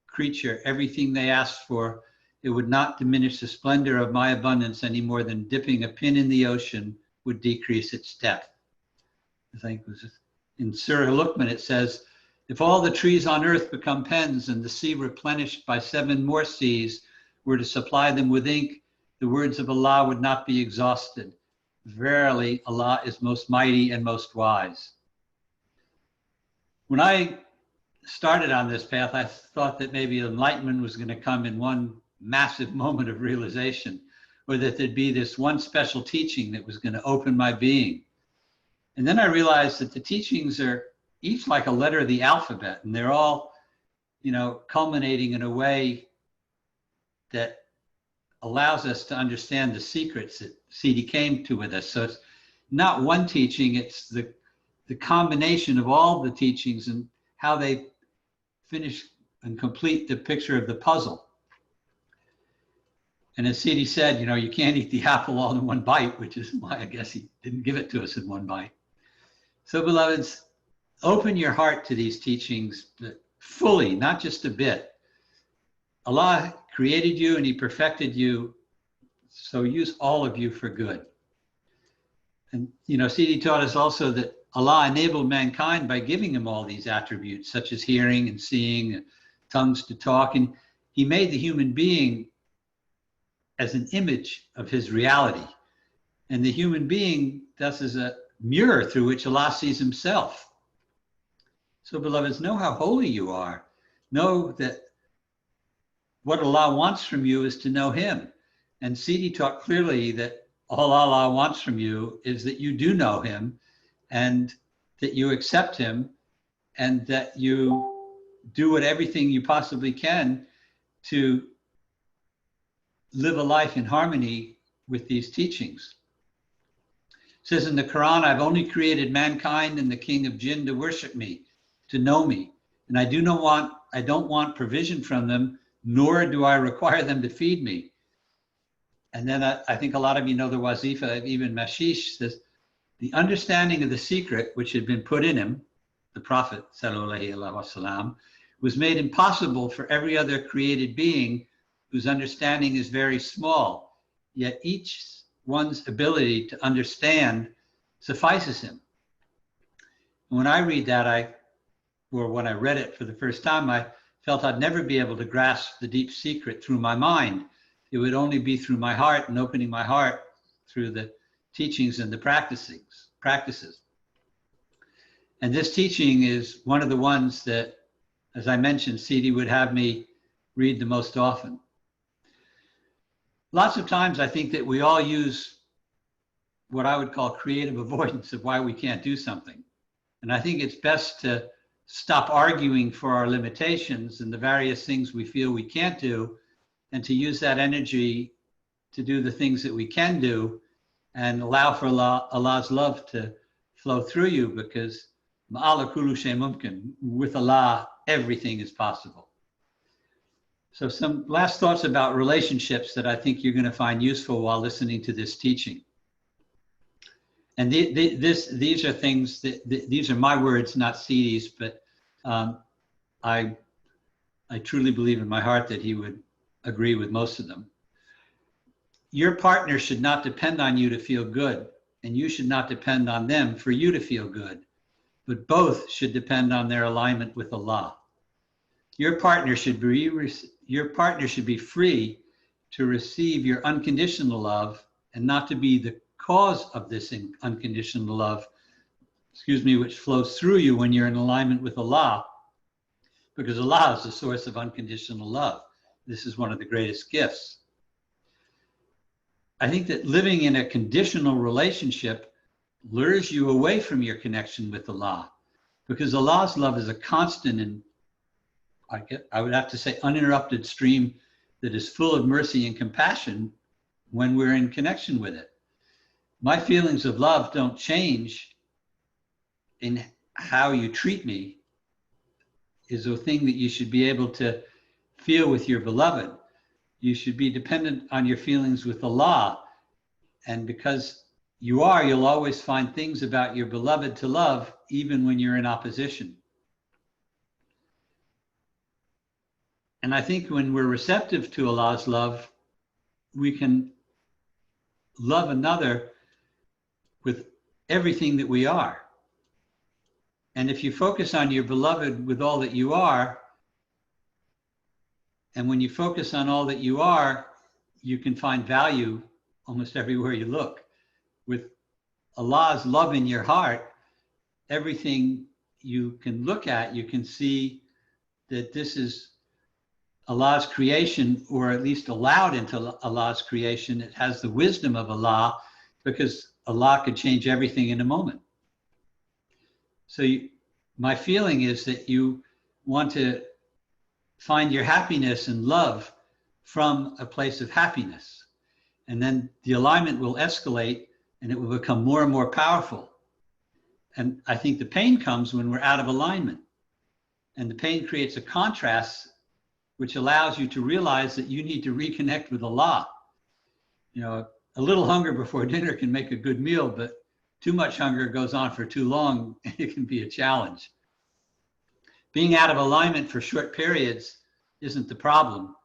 creature everything they asked for, it would not diminish the splendor of my abundance any more than dipping a pin in the ocean would decrease its depth. I think it was in Surah Luqman, it says, if all the trees on earth become pens and the sea replenished by 7 more seas were to supply them with ink, the words of Allah would not be exhausted. Verily, Allah is most mighty and most wise. When I started on this path, I thought that maybe enlightenment was going to come in one massive moment of realization, or that there'd be this one special teaching that was going to open my being. And then I realized that the teachings are each like a letter of the alphabet, and they're all, you know, culminating in a way that allows us to understand the secrets that Sidi came to with us. So it's not one teaching, it's the combination of all the teachings and how they finish and complete the picture of the puzzle. And as Sidi said, you know, you can't eat the apple all in one bite, which is why I guess he didn't give it to us in one bite. So beloveds, open your heart to these teachings fully, not just a bit. Allah created you and he perfected you, so use all of you for good. And, you know, Sidi taught us also that Allah enabled mankind by giving him all these attributes, such as hearing and seeing, and tongues to talk. And he made the human being as an image of his reality. And the human being thus is a mirror through which Allah sees himself. So beloveds, know how holy you are. Know that what Allah wants from you is to know him. And Sidi taught clearly that all Allah wants from you is that you do know him and that you accept him and that you do everything you possibly can to live a life in harmony with these teachings. It says in the Quran, I've only created mankind and the king of jinn to worship me, to know me. And I don't want provision from them, nor do I require them to feed me. And then I think a lot of you know the wazifa of Ibn Mashish says, the understanding of the secret which had been put in him, the Prophet ﷺ, was made impossible for every other created being whose understanding is very small, yet each one's ability to understand suffices him. And when I read that, when I read it for the first time, I felt I'd never be able to grasp the deep secret through my mind. It would only be through my heart and opening my heart through the teachings and the practices. And this teaching is one of the ones that, as I mentioned, Sidi would have me read the most often. Lots of times I think that we all use what I would call creative avoidance of why we can't do something. And I think it's best to stop arguing for our limitations and the various things we feel we can't do, and to use that energy to do the things that we can do and allow for Allah's love to flow through you, because ma'ala kullu shay mumkin, with Allah, everything is possible. So some last thoughts about relationships that I think you're going to find useful while listening to this teaching. And these are things, these are my words, not Sidi's, but I truly believe in my heart that he would agree with most of them. Your partner should not depend on you to feel good, and you should not depend on them for you to feel good, but both should depend on their alignment with Allah. Your partner should be free to receive your unconditional love and not to be the cause of this unconditional love, which flows through you when you're in alignment with Allah, because Allah is the source of unconditional love. This is one of the greatest gifts. I think that living in a conditional relationship lures you away from your connection with Allah, because Allah's love is a constant and I would have to say uninterrupted stream that is full of mercy and compassion when we're in connection with it. My feelings of love don't change in how you treat me is a thing that you should be able to feel with your beloved. You should be dependent on your feelings with Allah. And because you are, you'll always find things about your beloved to love, even when you're in opposition. And I think when we're receptive to Allah's love, we can love another with everything that we are. And if you focus on your beloved with all that you are, and when you focus on all that you are, you can find value almost everywhere you look. With Allah's love in your heart, everything you can look at, you can see that this is Allah's creation, or at least allowed into Allah's creation. It has the wisdom of Allah, because Allah could change everything in a moment. So my feeling is that you want to find your happiness and love from a place of happiness. And then the alignment will escalate and it will become more and more powerful. And I think the pain comes when we're out of alignment. And the pain creates a contrast which allows you to realize that you need to reconnect with Allah. You know, a little hunger before dinner can make a good meal, but too much hunger goes on for too long, and it can be a challenge. Being out of alignment for short periods isn't the problem.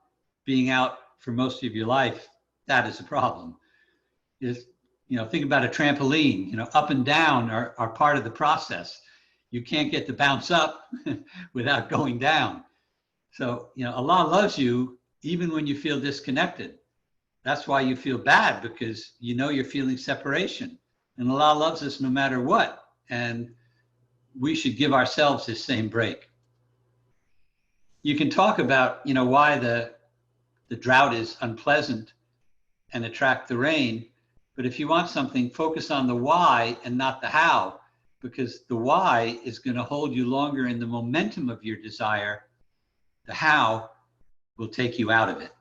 Being out for most of your life, that is a problem. Think about a trampoline. Up and down are part of the process. You can't get the bounce up without going down. So, Allah loves you even when you feel disconnected. That's why you feel bad, because you're feeling separation. And Allah loves us no matter what. And we should give ourselves this same break. You can talk about, why the drought is unpleasant and attract the rain. But if you want something, focus on the why and not the how, because the why is going to hold you longer in the momentum of your desire. The how will take you out of it.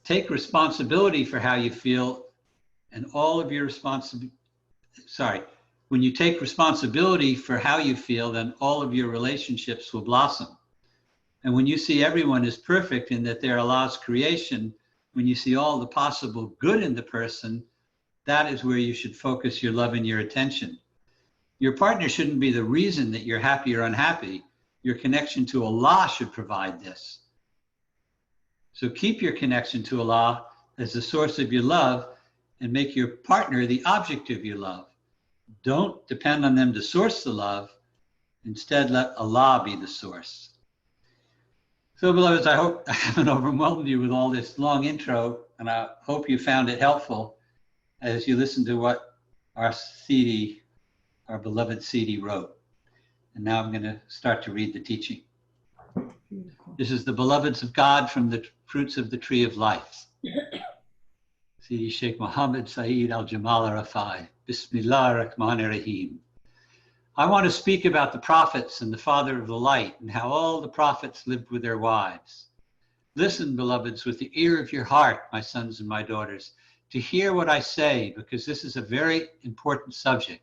Take responsibility for how you feel, and all of your when you take responsibility for how you feel, then all of your relationships will blossom. And when you see everyone as perfect and that they're Allah's creation, when you see all the possible good in the person, that is where you should focus your love and your attention. Your partner shouldn't be the reason that you're happy or unhappy. Your connection to Allah should provide this. So keep your connection to Allah as the source of your love, and make your partner the object of your love. Don't depend on them to source the love. Instead, let Allah be the source. So, beloveds, I hope I haven't overwhelmed you with all this long intro, and I hope you found it helpful as you listen to what our beloved CD wrote. And now I'm going to start to read the teaching. Beautiful. This is the beloveds of God from the fruits of the tree of life. Sidi Sheikh Mohammed Saeed Al-Jamal Rafai. Bismillah ar-Rahman ar-Rahim. I want to speak about the prophets and the Father of the Light, and how all the prophets lived with their wives. Listen, beloveds, with the ear of your heart, my sons and my daughters, to hear what I say, because this is a very important subject.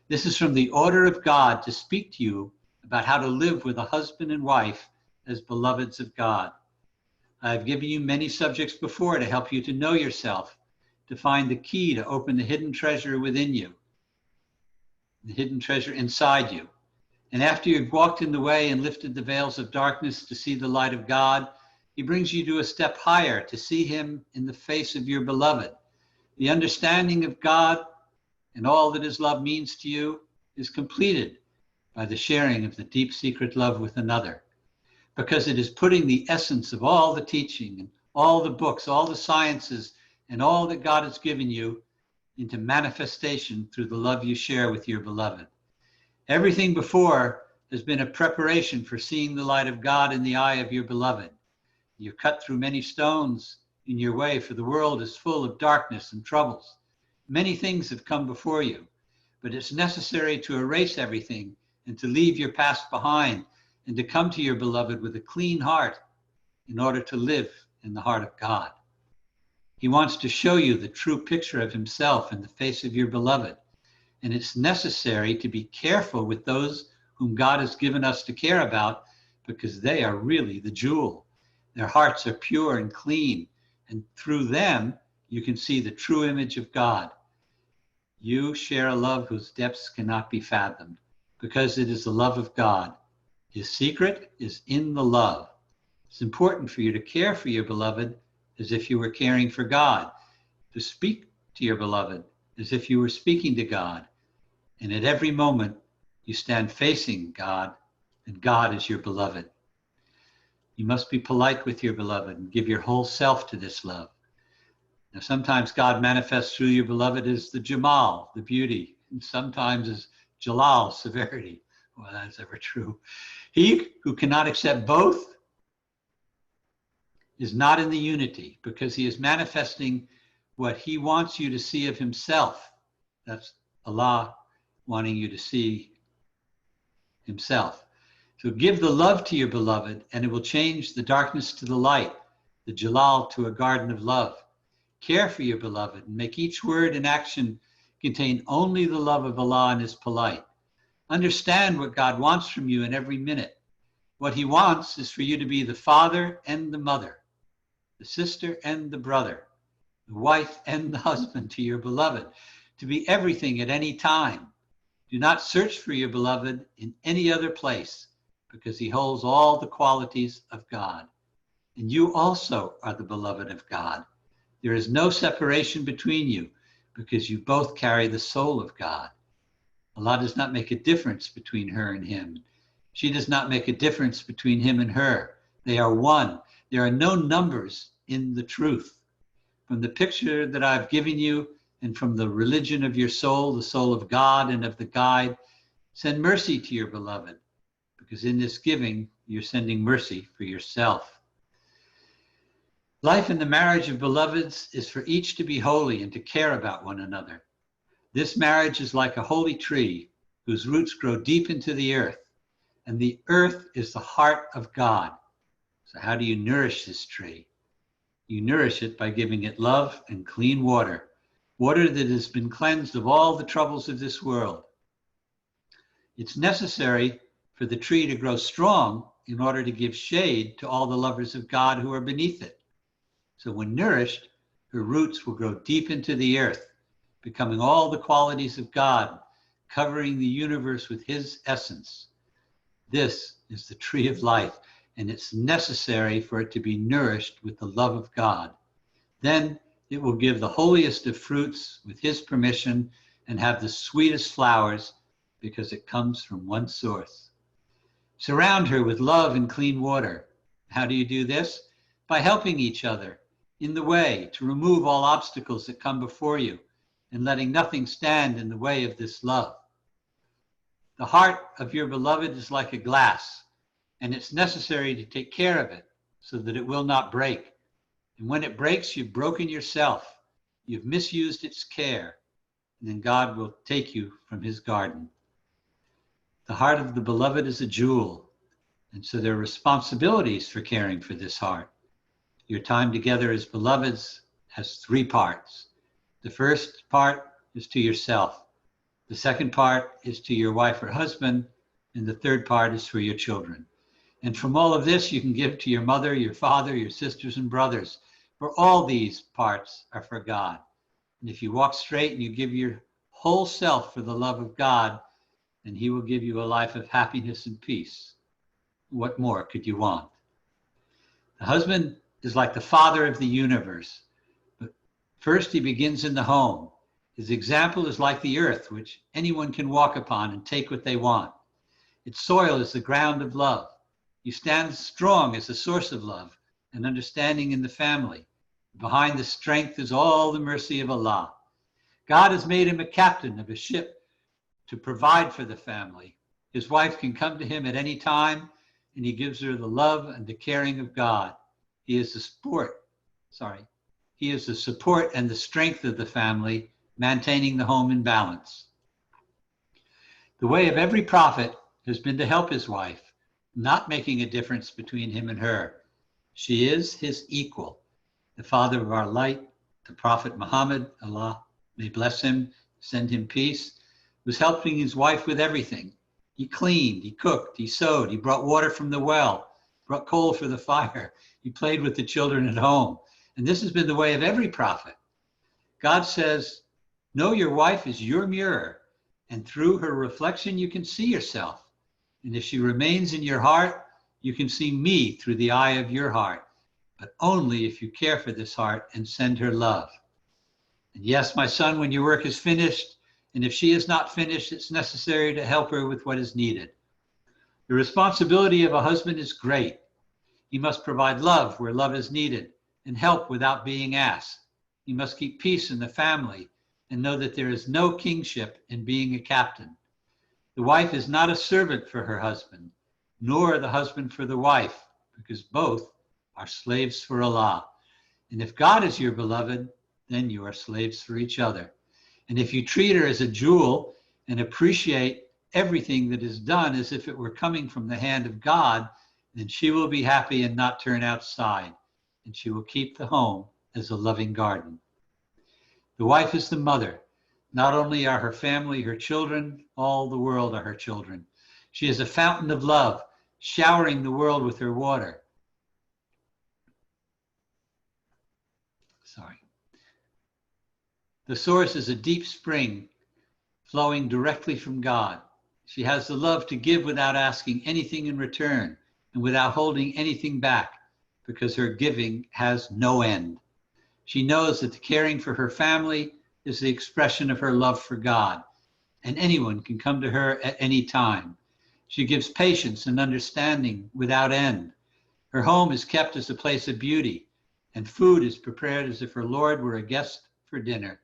This is from the order of God to speak to you about how to live with a husband and wife as beloveds of God. I have given you many subjects before to help you to know yourself, to find the key to open the hidden treasure within you, the hidden treasure inside you. And after you've walked in the way and lifted the veils of darkness to see the light of God, he brings you to a step higher to see him in the face of your beloved. The understanding of God and all that his love means to you is completed by the sharing of the deep secret love with another, because it is putting the essence of all the teaching and all the books, all the sciences, and all that God has given you into manifestation through the love you share with your beloved. Everything before has been a preparation for seeing the light of God in the eye of your beloved. You've cut through many stones in your way, for the world is full of darkness and troubles. Many things have come before you, but it's necessary to erase everything and to leave your past behind and to come to your beloved with a clean heart in order to live in the heart of God. He wants to show you the true picture of himself in the face of your beloved. And it's necessary to be careful with those whom God has given us to care about, because they are really the jewel. Their hearts are pure and clean, and through them, you can see the true image of God. You share a love whose depths cannot be fathomed, because it is the love of God. His secret is in the love. It's important for you to care for your beloved as if you were caring for God, to speak to your beloved as if you were speaking to God. And at every moment, you stand facing God, and God is your beloved. You must be polite with your beloved and give your whole self to this love. Now, sometimes God manifests through your beloved as the Jamal, the beauty, and sometimes as Jalal, severity. Well, that's ever true. He who cannot accept both is not in the unity, because he is manifesting what he wants you to see of himself. That's Allah wanting you to see himself. So give the love to your beloved, and it will change the darkness to the light, the Jalal to a garden of love. Care for your beloved and make each word and action contain only the love of Allah and his polite. Understand what God wants from you in every minute. What he wants is for you to be the father and the mother, the sister and the brother, the wife and the husband to your beloved, to be everything at any time. Do not search for your beloved in any other place, because he holds all the qualities of God. And you also are the beloved of God. There is no separation between you, because you both carry the soul of God. Allah does not make a difference between her and him. She does not make a difference between him and her. They are one. There are no numbers in the truth. From the picture that I've given you, and from the religion of your soul, the soul of God and of the guide, send mercy to your beloved, because in this giving, you're sending mercy for yourself. Life in the marriage of beloveds is for each to be holy and to care about one another. This marriage is like a holy tree whose roots grow deep into the earth, and the earth is the heart of God. So how do you nourish this tree? You nourish it by giving it love and clean water, water that has been cleansed of all the troubles of this world. It's necessary for the tree to grow strong in order to give shade to all the lovers of God who are beneath it. So when nourished, her roots will grow deep into the earth, becoming all the qualities of God, covering the universe with his essence. This is the tree of life, and it's necessary for it to be nourished with the love of God. Then it will give the holiest of fruits with his permission and have the sweetest flowers, because it comes from one source. Surround her with love and clean water. How do you do this? By helping each other in the way to remove all obstacles that come before you and letting nothing stand in the way of this love. The heart of your beloved is like a glass, and it's necessary to take care of it so that it will not break. And when it breaks, you've broken yourself. You've misused its care, and then God will take you from his garden. The heart of the beloved is a jewel, and so there are responsibilities for caring for this heart. Your time together as beloveds has 3 parts. The first part is to yourself. The second part is to your wife or husband, and the third part is for your children. And from all of this, you can give to your mother, your father, your sisters and brothers, for all these parts are for God. And if you walk straight and you give your whole self for the love of God, then he will give you a life of happiness and peace. What more could you want? The husband is like the father of the universe. But first, he begins in the home. His example is like the earth, which anyone can walk upon and take what they want. Its soil is the ground of love. You stand strong as a source of love and understanding in the family. Behind the strength is all the mercy of Allah. God has made him a captain of a ship to provide for the family. His wife can come to him at any time, and he gives her the love and the caring of God. He is the He is the support and the strength of the family, maintaining the home in balance. The way of every prophet has been to help his wife, not making a difference between him and her. She is his equal. The father of our light, the Prophet Muhammad, Allah may bless him, send him peace, was helping his wife with everything. He cleaned, he cooked, he sewed, he brought water from the well, brought coal for the fire. He played with the children at home. And this has been the way of every prophet. God says, know your wife is your mirror, and through her reflection, you can see yourself. And if she remains in your heart, you can see me through the eye of your heart, but only if you care for this heart and send her love. And yes, my son, when your work is finished, and if she is not finished, it's necessary to help her with what is needed. The responsibility of a husband is great. He must provide love where love is needed and help without being asked. He must keep peace in the family and know that there is no kingship in being a captain. The wife is not a servant for her husband, nor the husband for the wife, because both are slaves for Allah. And if God is your beloved, then you are slaves for each other. And if you treat her as a jewel and appreciate everything that is done as if it were coming from the hand of God, then she will be happy and not turn outside, and she will keep the home as a loving garden. The wife is the mother. Not only are her family her children, all the world are her children. She is a fountain of love, showering the world with her water. The source is a deep spring flowing directly from God. She has the love to give without asking anything in return and without holding anything back, because her giving has no end. She knows that the caring for her family is the expression of her love for God, and anyone can come to her at any time. She gives patience and understanding without end. Her home is kept as a place of beauty, and food is prepared as if her Lord were a guest for dinner.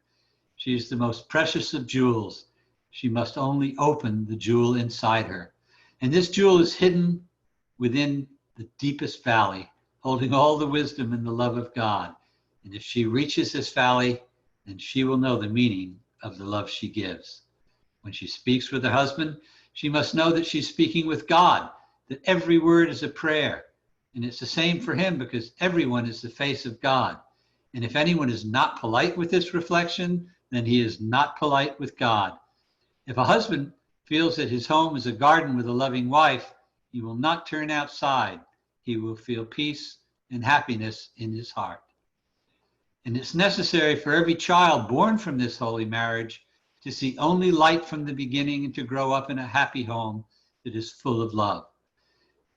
She is the most precious of jewels. She must only open the jewel inside her. And this jewel is hidden within the deepest valley, holding all the wisdom and the love of God. And if she reaches this valley, then she will know the meaning of the love she gives. When she speaks with her husband, she must know that she's speaking with God, that every word is a prayer. And it's the same for him, because everyone is the face of God. And if anyone is not polite with this reflection, then he is not polite with God. If a husband feels that his home is a garden with a loving wife, he will not turn outside. He will feel peace and happiness in his heart. And it's necessary for every child born from this holy marriage to see only light from the beginning and to grow up in a happy home that is full of love.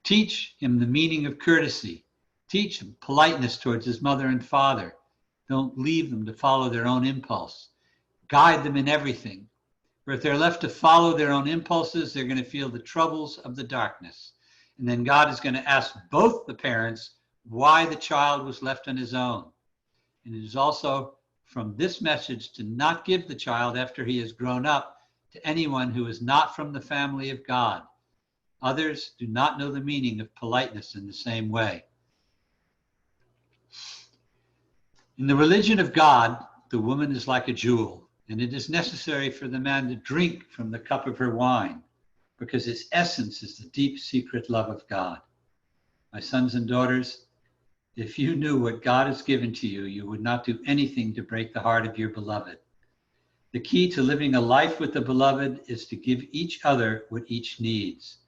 Teach him the meaning of courtesy. Teach him politeness towards his mother and father. Don't leave them to follow their own impulse. Guide them in everything. For if they're left to follow their own impulses, they're going to feel the troubles of the darkness. And then God is going to ask both the parents why the child was left on his own. And it is also from this message to not give the child after he has grown up to anyone who is not from the family of God. Others do not know the meaning of politeness in the same way. In the religion of God, the woman is like a jewel, and it is necessary for the man to drink from the cup of her wine, because its essence is the deep secret love of God. My sons and daughters, if you knew what God has given to you, you would not do anything to break the heart of your beloved. The key to living a life with the beloved is to give each other what each needs.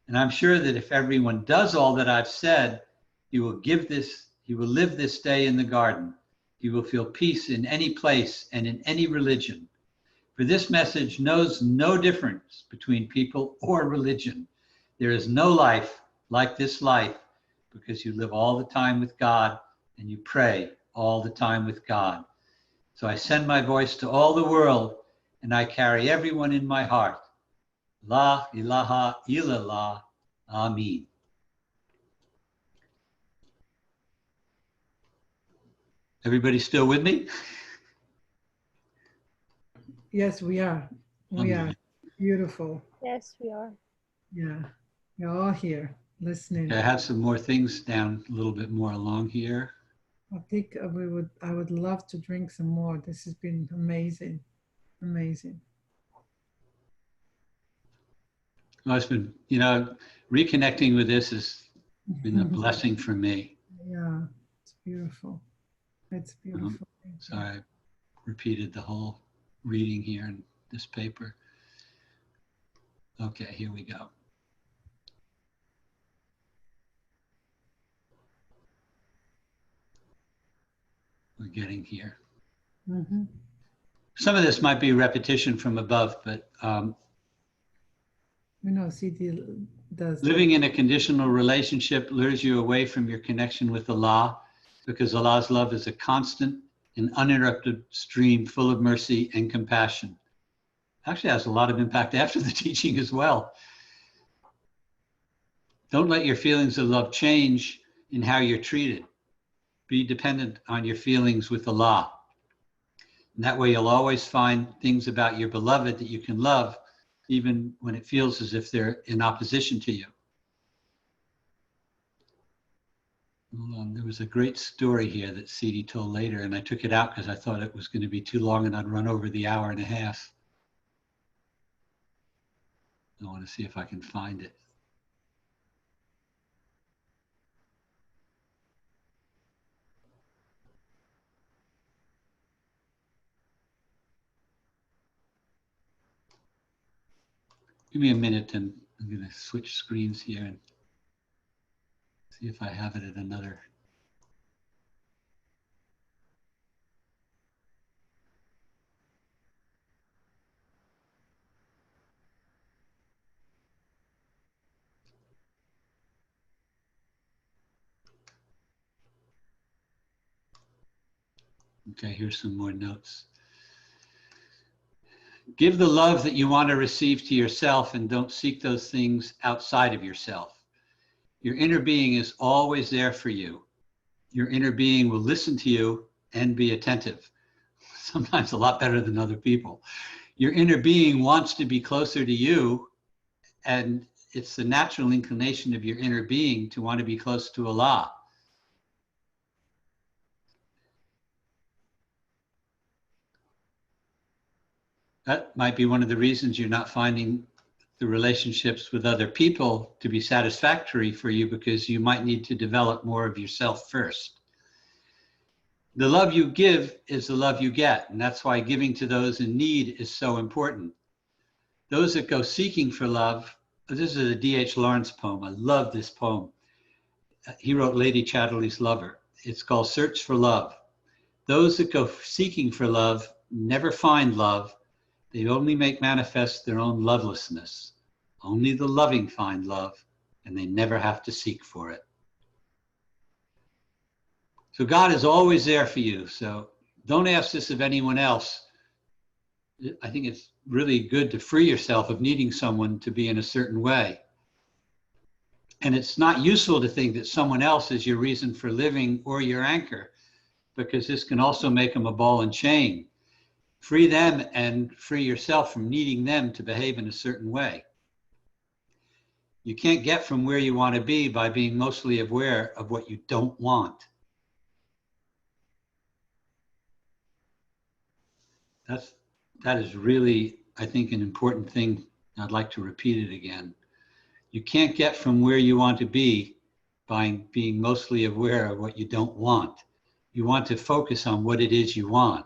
And I'm sure that if everyone does all that I've said, he will live this day in the garden. He will feel peace in any place and in any religion. For this message knows no difference between people or religion. There is no life like this life, because you live all the time with God and you pray all the time with God. So I send my voice to all the world, and I carry everyone in my heart. La ilaha illallah. Ameen. Everybody still with me? Yes, we are. We are. Alhamdulillah. Beautiful. Yes, we are. Yeah. You're all here listening. Okay, I have some more things down a little bit more along here. I think I would love to drink some more. This has been amazing. Amazing. Well, it's been, reconnecting with this has been a blessing for me. Yeah, it's beautiful. It's beautiful. So I repeated the whole reading here in this paper. Okay, here we go. We're getting here. Mm-hmm. Some of this might be repetition from above, but We know CD does living in a conditional relationship lures you away from your connection with Allah, because Allah's love is a constant and uninterrupted stream full of mercy and compassion. Actually has a lot of impact after the teaching as well. Don't let your feelings of love change in how you're treated. Be dependent on your feelings with Allah. And that way you'll always find things about your beloved that you can love, even when it feels as if they're in opposition to you. Hold on. There was a great story here that CD told later, and I took it out because I thought it was going to be too long and I'd run over the hour and a half. I want to see if I can find it. Give me a minute and I'm going to switch screens here and see if I have it at another. Okay, here's some more notes. Give the love that you want to receive to yourself and don't seek those things outside of yourself. Your inner being is always there for you. Your inner being will listen to you and be attentive, sometimes a lot better than other people. Your inner being wants to be closer to you, and it's the natural inclination of your inner being to want to be close to Allah. That might be one of the reasons you're not finding the relationships with other people to be satisfactory for you, because you might need to develop more of yourself first. The love you give is the love you get, and that's why giving to those in need is so important. Those that go seeking for love, this is a D.H. Lawrence poem. I love this poem. He wrote Lady Chatterley's Lover. It's called Search for Love. Those that go seeking for love never find love. They only make manifest their own lovelessness. Only the loving find love, and they never have to seek for it. So God is always there for you. So don't ask this of anyone else. I think it's really good to free yourself of needing someone to be in a certain way. And it's not useful to think that someone else is your reason for living or your anchor, because this can also make them a ball and chain. Free them and free yourself from needing them to behave in a certain way. You can't get from where you want to be by being mostly aware of what you don't want. That is really, I think, an important thing. I'd like to repeat it again. You can't get from where you want to be by being mostly aware of what you don't want. You want to focus on what it is you want.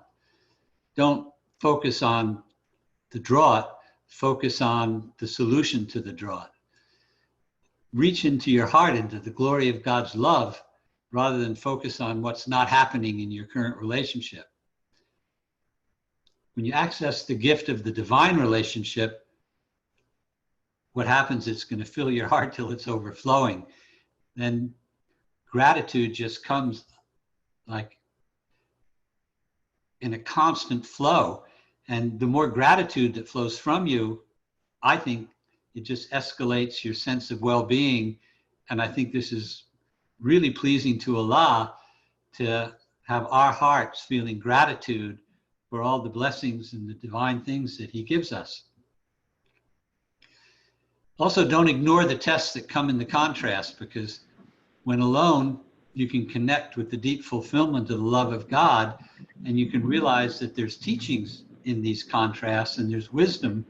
Don't focus on the drought, focus on the solution to the drought. Reach into your heart, into the glory of God's love, rather than focus on what's not happening in your current relationship. When you access the gift of the divine relationship, what happens, it's going to fill your heart till it's overflowing. Then gratitude just comes like in a constant flow. And the more gratitude that flows from you, I think it just escalates your sense of well-being. And I think this is really pleasing to Allah, to have our hearts feeling gratitude for all the blessings and the divine things that he gives us. Also, don't ignore the tests that come in the contrast, because when alone, you can connect with the deep fulfillment of the love of God, and you can realize that there's teachings in these contrasts, and there's wisdom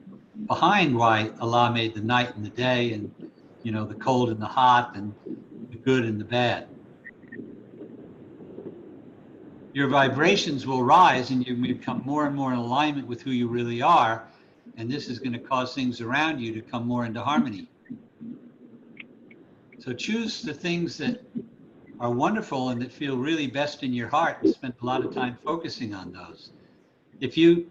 behind why Allah made the night and the day, and the cold and the hot, and the good and the bad. Your vibrations will rise, and you become more and more in alignment with who you really are, and this is going to cause things around you to come more into harmony. So choose the things that are wonderful and that feel really best in your heart, and spend a lot of time focusing on those. If you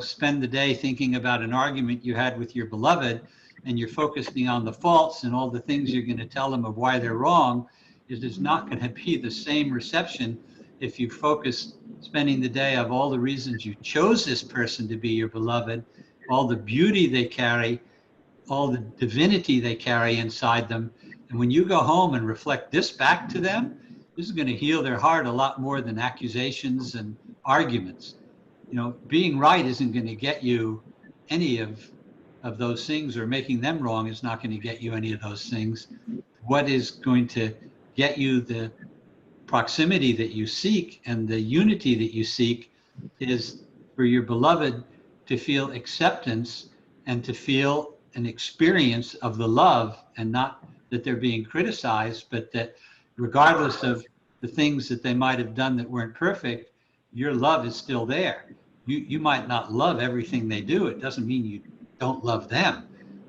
spend the day thinking about an argument you had with your beloved, and you're focusing on the faults and all the things you're going to tell them of why they're wrong, it is not going to be the same reception if you focus spending the day of all the reasons you chose this person to be your beloved, all the beauty they carry, all the divinity they carry inside them. And when you go home and reflect this back to them, this is going to heal their heart a lot more than accusations and arguments. Being right isn't going to get you any of those things, or making them wrong is not going to get you any of those things. What is going to get you the proximity that you seek and the unity that you seek is for your beloved to feel acceptance and to feel an experience of the love, and not that they're being criticized, but that regardless of the things that they might have done that weren't perfect, your love is still there. You might not love everything they do. It doesn't mean you don't love them.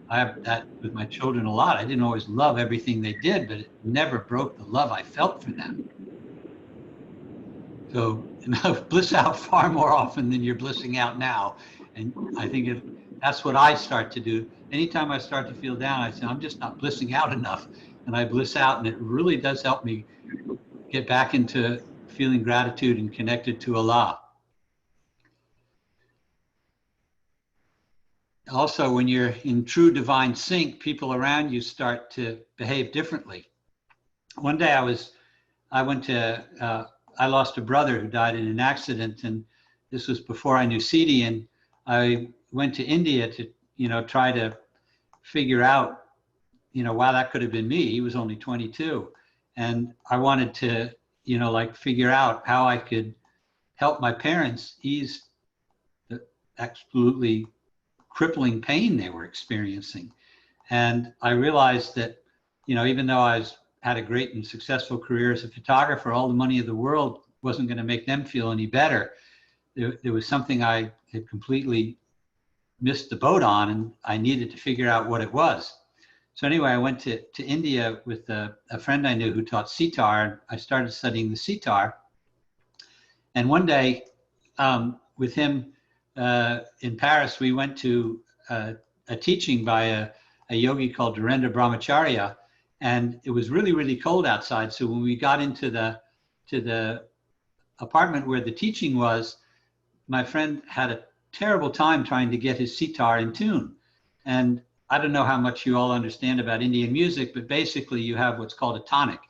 I have that with my children a lot. I didn't always love everything they did, but it never broke the love I felt for them. So bliss out far more often than you're blissing out now. And I think that's what I start to do. Anytime I start to feel down, I say, I'm just not blissing out enough. And I bliss out, and it really does help me get back into feeling gratitude and connected to Allah. Also, when you're in true divine sync, people around you start to behave differently. One day I lost a brother who died in an accident, and this was before I knew Sidi, and I went to India to, try to figure out, wow, that could have been me. He was only 22. And I wanted to, figure out how I could help my parents ease the absolutely crippling pain they were experiencing. And I realized that, even though I had a great and successful career as a photographer, all the money of the world wasn't going to make them feel any better. There was something I had completely missed the boat on, and I needed to figure out what it was. So anyway, I went to India with a friend I knew who taught sitar. I started studying the sitar. And one day with him in Paris, we went to a teaching by a yogi called Dhirendra Brahmacharya, and it was really, really cold outside. So when we got into the apartment where the teaching was, my friend had a terrible time trying to get his sitar in tune. And I don't know how much you all understand about Indian music, but basically you have what's called a tonic.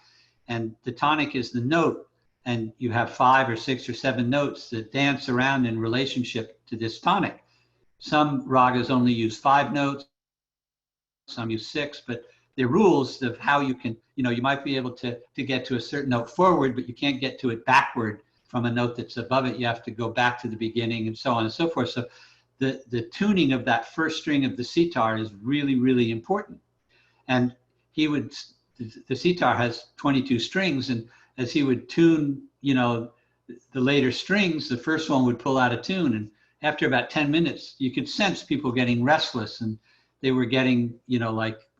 And the tonic is the note, and you have 5 or 6 or 7 notes that dance around in relationship to this tonic. Some ragas only use 5 notes, some use 6, but there are rules of how you can, you might be able to get to a certain note forward, but you can't get to it backward from a note that's above it. You have to go back to the beginning, and so on and so forth. So the tuning of that first string of the sitar is really, really important. And the sitar has 22 strings, and as he would tune, the later strings, the first one would pull out of tune. And after about 10 minutes, you could sense people getting restless, and they were getting,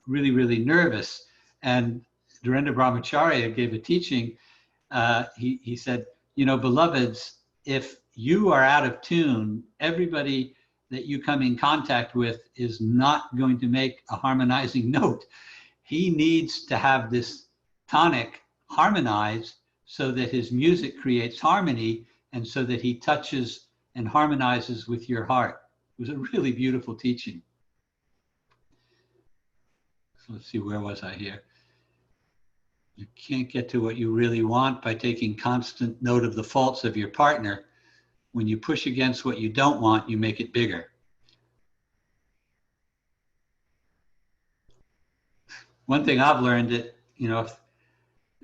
really, really nervous. And Dhirendra Brahmacharya gave a teaching. He said, beloveds, if you are out of tune, everybody that you come in contact with is not going to make a harmonizing note. He needs to have this tonic harmonized so that his music creates harmony, and so that he touches and harmonizes with your heart. It was a really beautiful teaching. So let's see, where was I here? You can't get to what you really want by taking constant note of the faults of your partner. When you push against what you don't want, you make it bigger. One thing I've learned that, if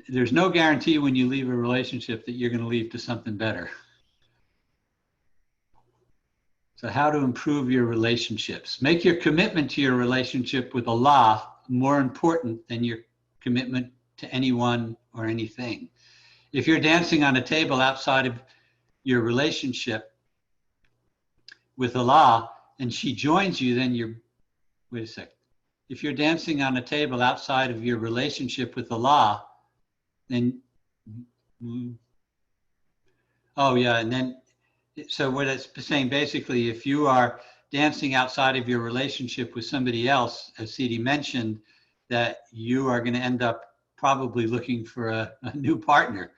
there's no guarantee when you leave a relationship that you're going to leave to something better. So how to improve your relationships. Make your commitment to your relationship with Allah more important than your commitment to anyone or anything. If you're dancing on a table outside of your relationship with Allah and she joins you, then wait a sec. If you're dancing on a table outside of your relationship with Allah, then, so what it's saying, basically, if you are dancing outside of your relationship with somebody else, as Sidi mentioned, that you are going to end up probably looking for a new partner.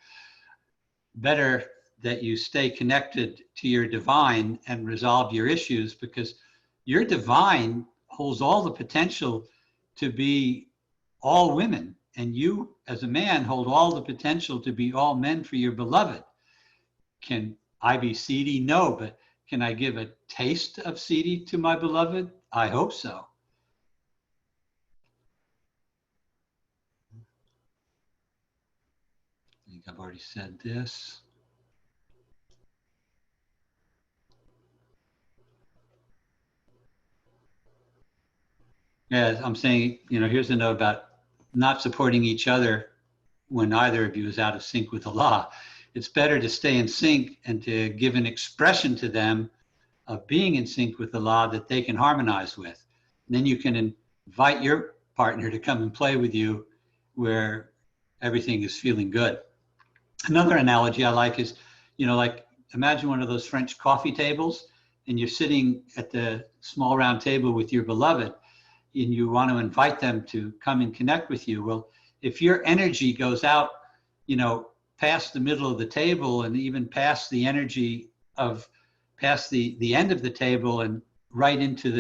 Better that you stay connected to your divine and resolve your issues, because your divine holds all the potential to be all women, and you as a man hold all the potential to be all men for your beloved. Can I be Sidi? No, but can I give a taste of Sidi to my beloved? I hope so. I think I've already said this. Yeah, I'm saying, here's a note about not supporting each other when either of you is out of sync with Allah. It's better to stay in sync and to give an expression to them of being in sync with Allah that they can harmonize with. And then you can invite your partner to come and play with you where everything is feeling good. Another analogy I like is, like imagine one of those French coffee tables, and you're sitting at the small round table with your beloved, and you want to invite them to come and connect with you. Well, if your energy goes out, past the middle of the table and even past the energy of past the end of the table and right into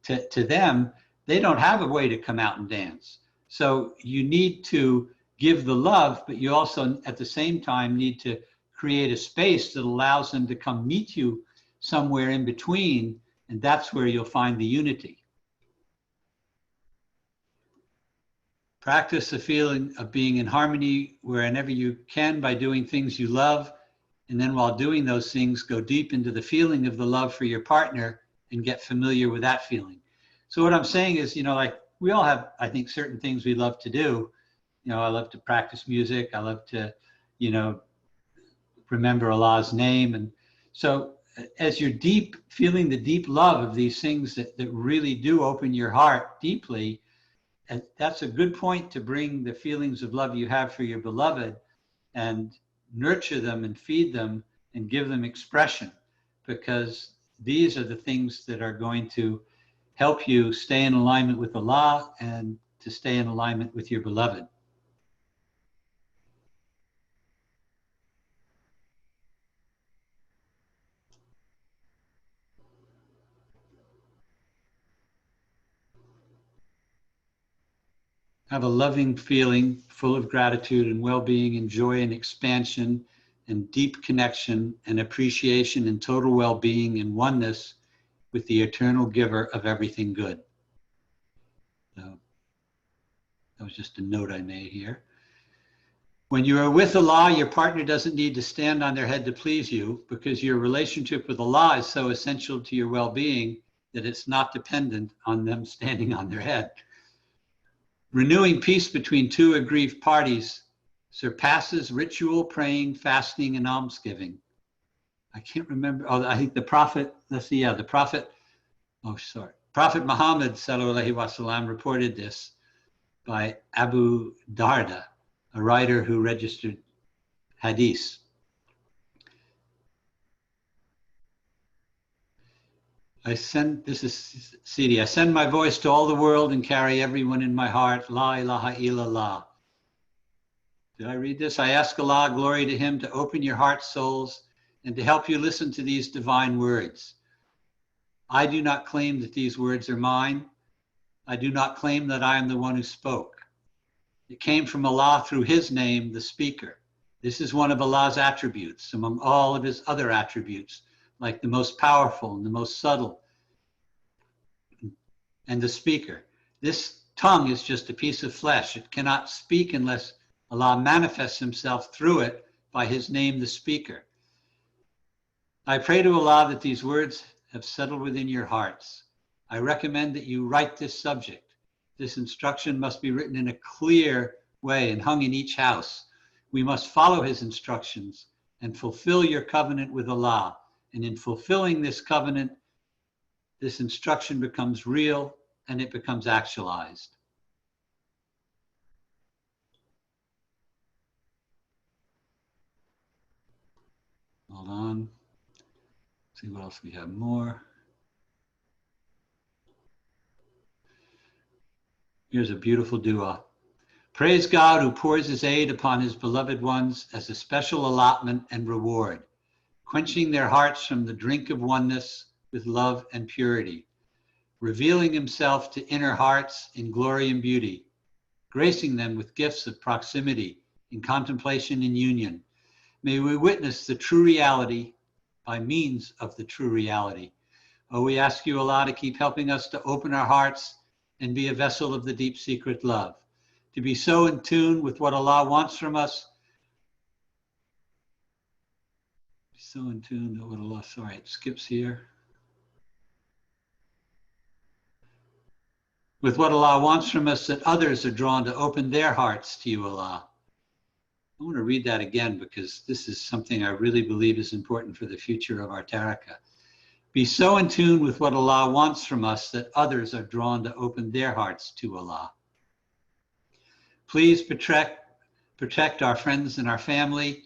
to them, they don't have a way to come out and dance. So you need to give the love, but you also at the same time need to create a space that allows them to come meet you somewhere in between, and that's where you'll find the unity. Practice the feeling of being in harmony wherever you can by doing things you love. And then while doing those things, go deep into the feeling of the love for your partner and get familiar with that feeling. So what I'm saying is, like we all have, I think, certain things we love to do. I love to practice music. I love to, remember Allah's name. And so as you're feeling the deep love of these things that really do open your heart deeply, and that's a good point to bring the feelings of love you have for your beloved and nurture them and feed them and give them expression, because these are the things that are going to help you stay in alignment with Allah and to stay in alignment with your beloved. Have a loving feeling full of gratitude and well-being and joy and expansion and deep connection and appreciation and total well-being and oneness with the eternal giver of everything good. So that was just a note I made here. When you are with Allah, your partner doesn't need to stand on their head to please you, because your relationship with Allah is so essential to your well-being that it's not dependent on them standing on their head. Renewing peace between two aggrieved parties surpasses ritual, praying, fasting, and almsgiving. I can't remember. Oh, I think the Prophet, Prophet Muhammad sallallahu alaihi wasallam reported this by Abu Darda, a writer who registered hadith. This is Sidi. I send my voice to all the world and carry everyone in my heart. La ilaha illallah. Did I read this? I ask Allah, glory to him, to open your heart, souls, and to help you listen to these divine words. I do not claim that these words are mine. I do not claim that I am the one who spoke. It came from Allah through his name, the speaker. This is one of Allah's attributes among all of his other attributes, like the most powerful and the most subtle and the speaker. This tongue is just a piece of flesh. It cannot speak unless Allah manifests himself through it by his name, the speaker. I pray to Allah that these words have settled within your hearts. I recommend that you write this subject. This instruction must be written in a clear way and hung in each house. We must follow his instructions and fulfill your covenant with Allah. And in fulfilling this covenant, this instruction becomes real and it becomes actualized. Hold on. See what else we have more. Here's a beautiful dua. Praise God who pours his aid upon his beloved ones as a special allotment and reward, quenching their hearts from the drink of oneness with love and purity, revealing himself to inner hearts in glory and beauty, gracing them with gifts of proximity in contemplation and union. May we witness the true reality by means of the true reality. Oh, we ask you, Allah, to keep helping us to open our hearts and be a vessel of the deep secret love, to be so in tune with what Allah wants from us. So in tune with what Allah, sorry, it skips here. With what Allah wants from us, that others are drawn to open their hearts to you, Allah. I want to read that again because this is something I really believe is important for the future of our tariqah. Be so in tune with what Allah wants from us that others are drawn to open their hearts to Allah. Please protect our friends and our family.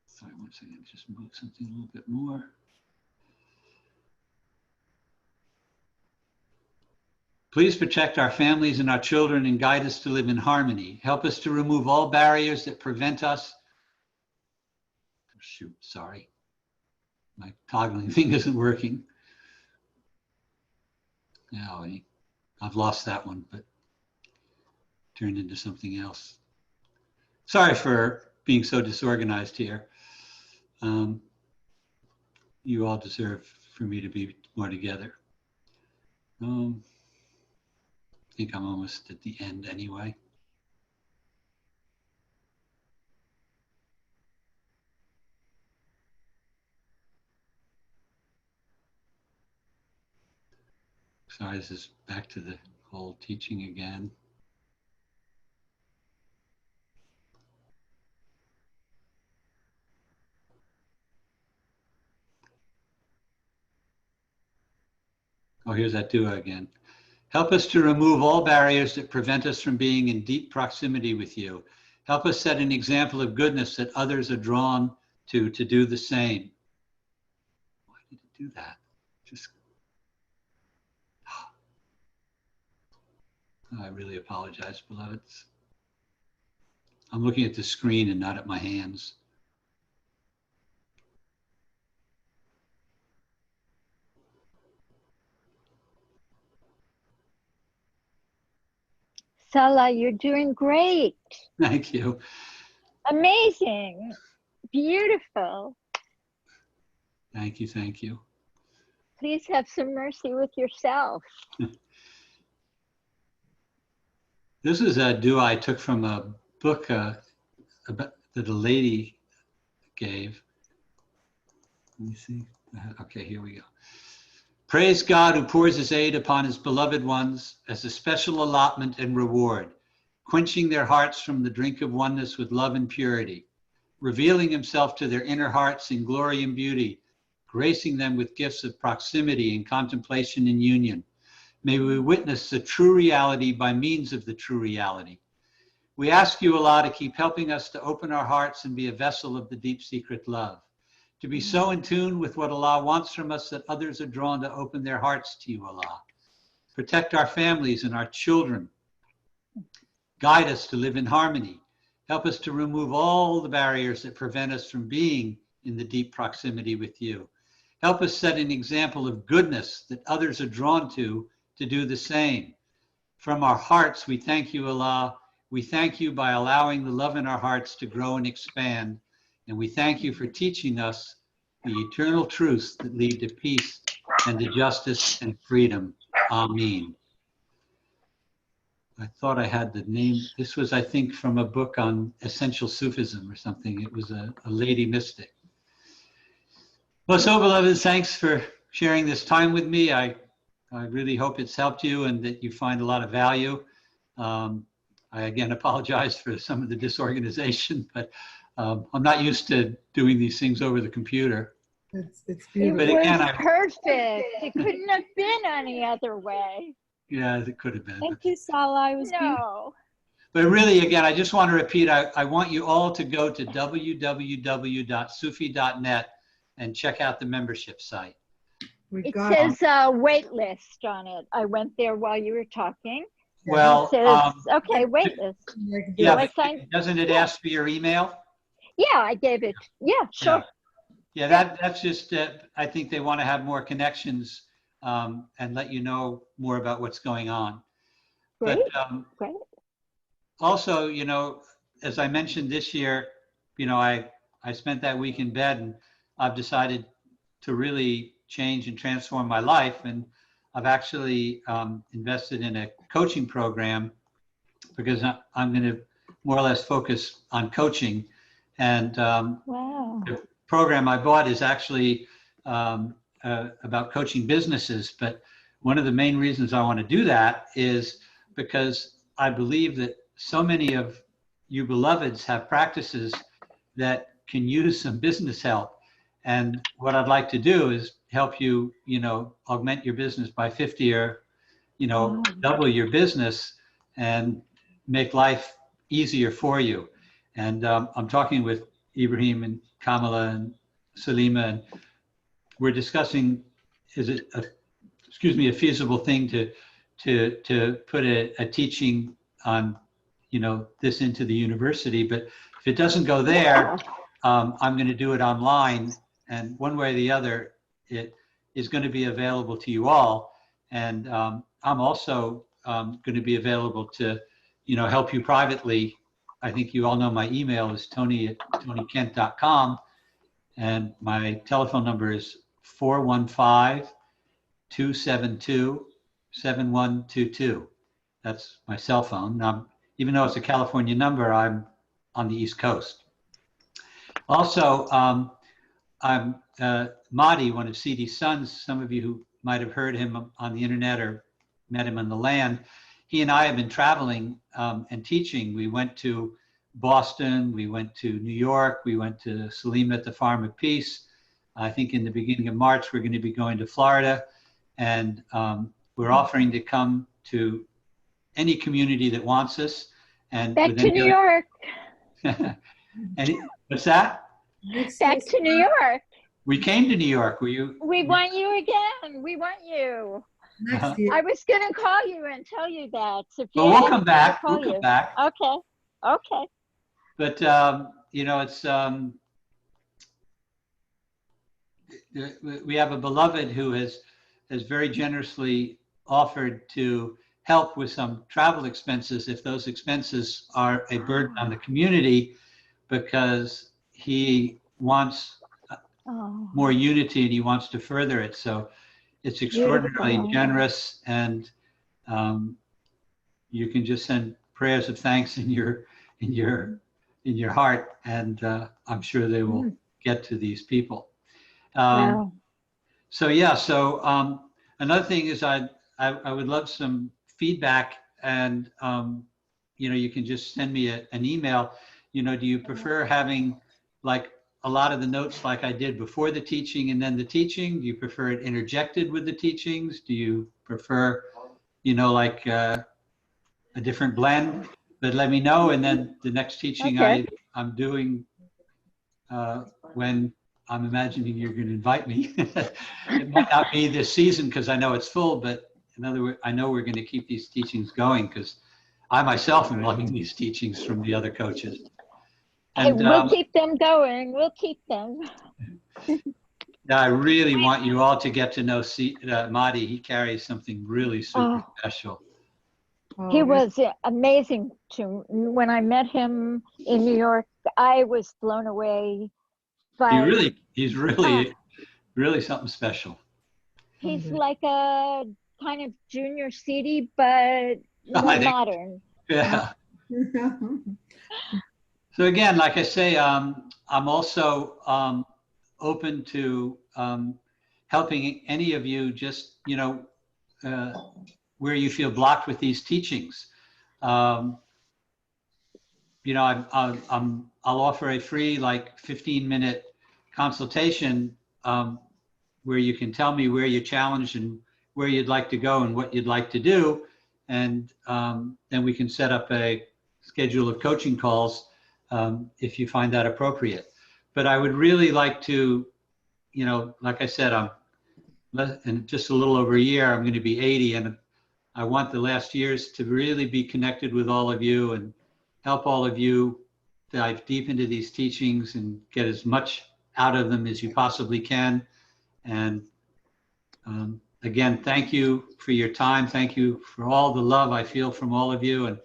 Sorry, one second, just move something a little bit more. Please protect our families and our children and guide us to live in harmony. Help us to remove all barriers that prevent us. Shoot, sorry. My toggling thing isn't working. Now I've lost that one, but turned into something else. Sorry for being so disorganized here. You all deserve for me to be more together. I think I'm almost at the end anyway. Sorry, this is back to the whole teaching again. Oh, here's that dua again. Help us to remove all barriers that prevent us from being in deep proximity with you. Help us set an example of goodness that others are drawn to do the same. Why did it do that? Just, I really apologize, beloveds. I'm looking at the screen and not at my hands. Salah, you're doing great. Thank you. Amazing. Beautiful. Thank you, thank you. Please have some mercy with yourself. This is a dua I took from a book that a lady gave. Let me see. Okay, here we go. Praise God who pours his aid upon his beloved ones as a special allotment and reward, quenching their hearts from the drink of oneness with love and purity, revealing himself to their inner hearts in glory and beauty, gracing them with gifts of proximity and contemplation and union. May we witness the true reality by means of the true reality. We ask you, Allah, to keep helping us to open our hearts and be a vessel of the deep secret love, to be so in tune with what Allah wants from us that others are drawn to open their hearts to you, Allah. Protect our families and our children. Guide us to live in harmony. Help us to remove all the barriers that prevent us from being in the deep proximity with you. Help us set an example of goodness that others are drawn to do the same. From our hearts, we thank you, Allah. We thank you by allowing the love in our hearts to grow and expand. And we thank you for teaching us the eternal truths that lead to peace and to justice and freedom. Amen. I thought I had the name. This was, I think, from a book on essential Sufism or something. It was a lady mystic. Well, so beloved, thanks for sharing this time with me. I really hope it's helped you and that you find a lot of value. I again apologize for some of the disorganization, but I'm not used to doing these things over the computer. It's It beautiful. But was again, perfect. It couldn't have been any other way. Yeah, it could have been. Thank you, Salih. It was beautiful. No. But really, again, I just want to repeat, I want you all to go to www.sufi.net and check out the membership site. We It got says wait list on it. I went there while you were talking. Well, It says, okay, wait list. yeah, I but signed- doesn't it ask for your email? Yeah, I gave it. Yeah, sure. Yeah, that's just, I think they want to have more connections and let you know more about what's going on. Great, But great. also, you know, as I mentioned this year, you know, I spent that week in bed and I've decided to really change and transform my life. And I've actually invested in a coaching program because I'm going to more or less focus on coaching. And Wow. the program I bought is actually about coaching businesses. But one of the main reasons I want to do that is because I believe that so many of you beloveds have practices that can use some business help. And what I'd like to do is help you, you know, augment your business by 50 or, you know, double your business and make life easier for you. And I'm talking with Ibrahim and Kamala and Salima, and we're discussing, is it a feasible thing to put a teaching on, you know, this into the university. But if it doesn't go there, I'm going to do it online, and one way or the other, it is going to be available to you all. And I'm also going to be available to, you know, help you privately. I think you all know my email is tony@tonykent.com, and my telephone number is 415-272-7122. That's my cell phone. Now, even though it's a California number, I'm on the East Coast. Also, I'm Mahdi, one of CD's sons. Some of you who might have heard him on the internet or met him on the land. He and I have been traveling and teaching. We went to Boston, we went to New York, we went to Salima at the Farm of Peace. I think in the beginning of March, we're going to be going to Florida, and we're offering to come to any community that wants us. And Back to New York. What's that? Back to New York. We came to New York. Were you? We want you again. We want you. next year. I was going to call you and tell you that. So if you Well, we'll ask come me, back. I'll call We'll come you. back. Okay. Okay. But you know, it's we have a beloved who has very generously offered to help with some travel expenses if those expenses are a burden on the community, because he wants more unity and he wants to further it. So it's extraordinarily Beautiful. generous, and you can just send prayers of thanks in your heart, and I'm sure they will get to these people. Wow. So yeah, so another thing is I would love some feedback, and you know, you can just send me an email. You know, do you prefer having like a lot of the notes like I did before the teaching and then the teaching? Do you prefer it interjected with the teachings? Do you prefer, you know, like a different blend? But let me know, and then the next teaching I'm doing when I'm imagining you're going to invite me. It might not be this season because I know it's full, but in other words, I know we're going to keep these teachings going because I myself am loving these teachings from the other coaches. And we'll keep them going. We'll keep them. I really want you all to get to know Mahdi. He carries something really super special. He Oh, was amazing when I met him in New York. I was blown away by, He's uh, really something special. he's like a kind of junior CD, but more I think, modern. yeah. So again, like I say, I'm also open to helping any of you just, where you feel blocked with these teachings. Um, I'll offer a free like 15-minute consultation where you can tell me where you're challenged and where you'd like to go and what you'd like to do. And then we can set up a schedule of coaching calls if you find that appropriate. But I would really like to, like I said, in just a little over a year, I'm going to be 80, and I want the last years to really be connected with all of you and help all of you dive deep into these teachings and get as much out of them as you possibly can. And again, thank you for your time. Thank you for all the love I feel from all of you. And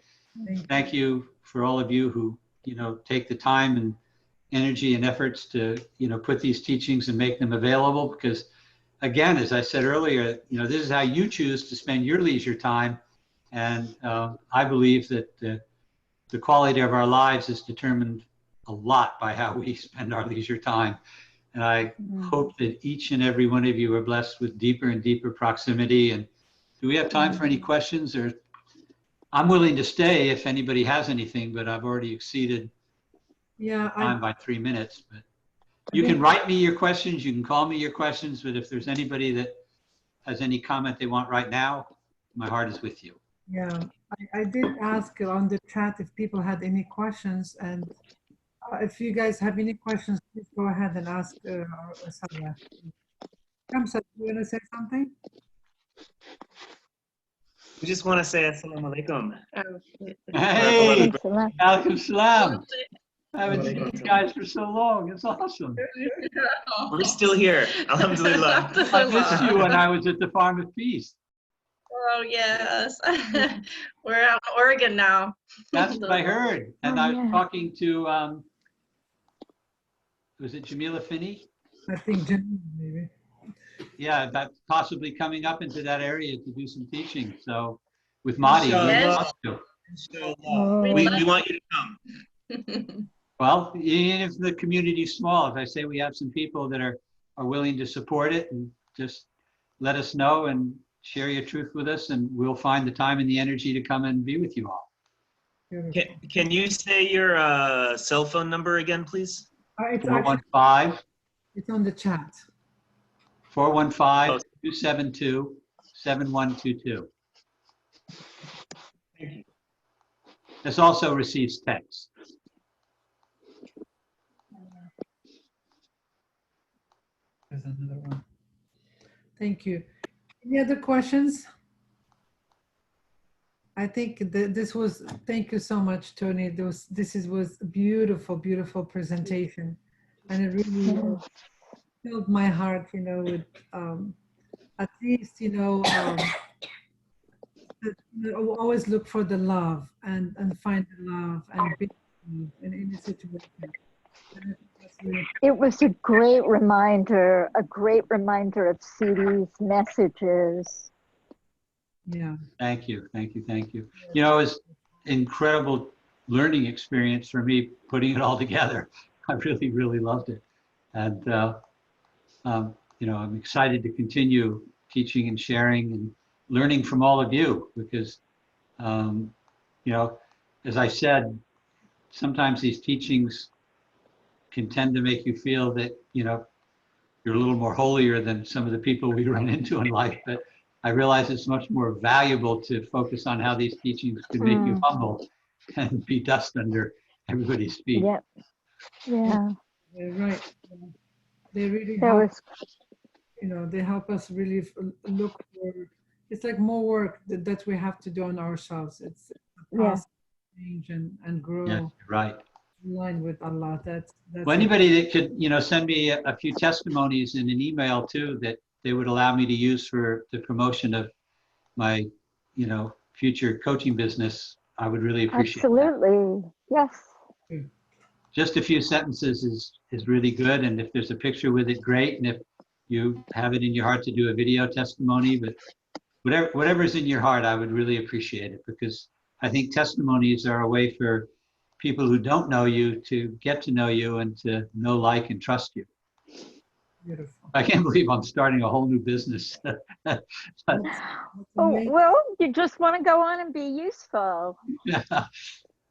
thank you for all of you who, take the time and energy and efforts to, put these teachings and make them available. Because again, as I said earlier, this is how you choose to spend your leisure time. And I believe that the quality of our lives is determined a lot by how we spend our leisure time. And I hope that each and every one of you are blessed with deeper and deeper proximity. And do we have time for any questions? Or I'm willing to stay if anybody has anything, but I've already exceeded time by 3 minutes. But you can write me your questions. You can call me your questions. But if there's anybody that has any comment they want right now, my heart is with you. Yeah, I did ask on the chat if people had any questions, and if you guys have any questions, please go ahead and ask Salih. Kamsa, do you want to say something? We just want to say assalamu alaikum. Hey, alaikum salam. I haven't seen you guys for so long. It's awesome. We're still here. Alhamdulillah. I missed you when I was at the Farm of Peace. Oh, yes. We're out in Oregon now. That's what I heard. And I was talking to, was it Jamila Finney? I think Jamila, maybe. Yeah, that's possibly coming up into that area to do some teaching. So with Mahdi, Yes. We want you to come. Well, even if the community is small, if I say we have some people that are willing to support it, and just let us know and share your truth with us, and we'll find the time and the energy to come and be with you all. Can you say your cell phone number again, please? It's 415. It's on the chat. 415-272-7122. Thank you. This also receives text. There's another one. Thank you. Any other questions? I think this was, thank you so much, Tony. This was a beautiful, beautiful presentation. And it really filled my heart, with at least, always look for the love and find the love and be in any situation. It was a great reminder of CD's messages. Yeah. Thank you. It was incredible learning experience for me putting it all together. I really, really loved it. And, I'm excited to continue teaching and sharing and learning from all of you because, as I said, sometimes these teachings can tend to make you feel that, you're a little more holier than some of the people we run into in life. But I realize it's much more valuable to focus on how these teachings can make you humble and be dust under everybody's feet. Yep. Yeah. They're right. They really That help, was, they help us really look for, it's like more work that we have to do on ourselves. It's a process to change and grow. Yeah, right. In line with Allah. That's well, anybody that could, send me a few testimonies in an email too, that they would allow me to use for the promotion of my, future coaching business, I would really appreciate that. Absolutely. Yes. Just a few sentences is really good. And if there's a picture with it, great. And if you have it in your heart to do a video testimony, but whatever's in your heart, I would really appreciate it, because I think testimonies are a way for people who don't know you to get to know you and to know, like, and trust you. Beautiful. I can't believe I'm starting a whole new business. But, Oh, well, you just want to go on and be useful. yeah,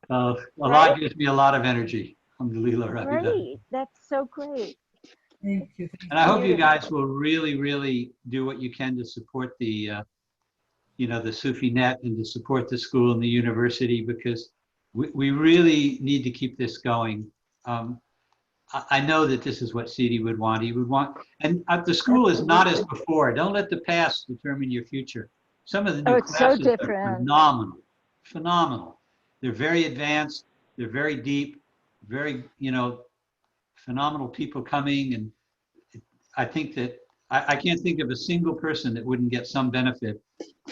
Allah gives me a lot of energy. Alhamdulillah, Rabbi. Great. That's so great. Thank you. And I hope you guys will really, really do what you can to support the, the Sufi Net and to support the school and the university, because we really need to keep this going. I know that this is what Sidi would want. He would want, and the school is not as before. Don't let the past determine your future. Some of the new classes are phenomenal, phenomenal. They're very advanced. They're very deep, very, phenomenal people coming. And I think that I can't think of a single person that wouldn't get some benefit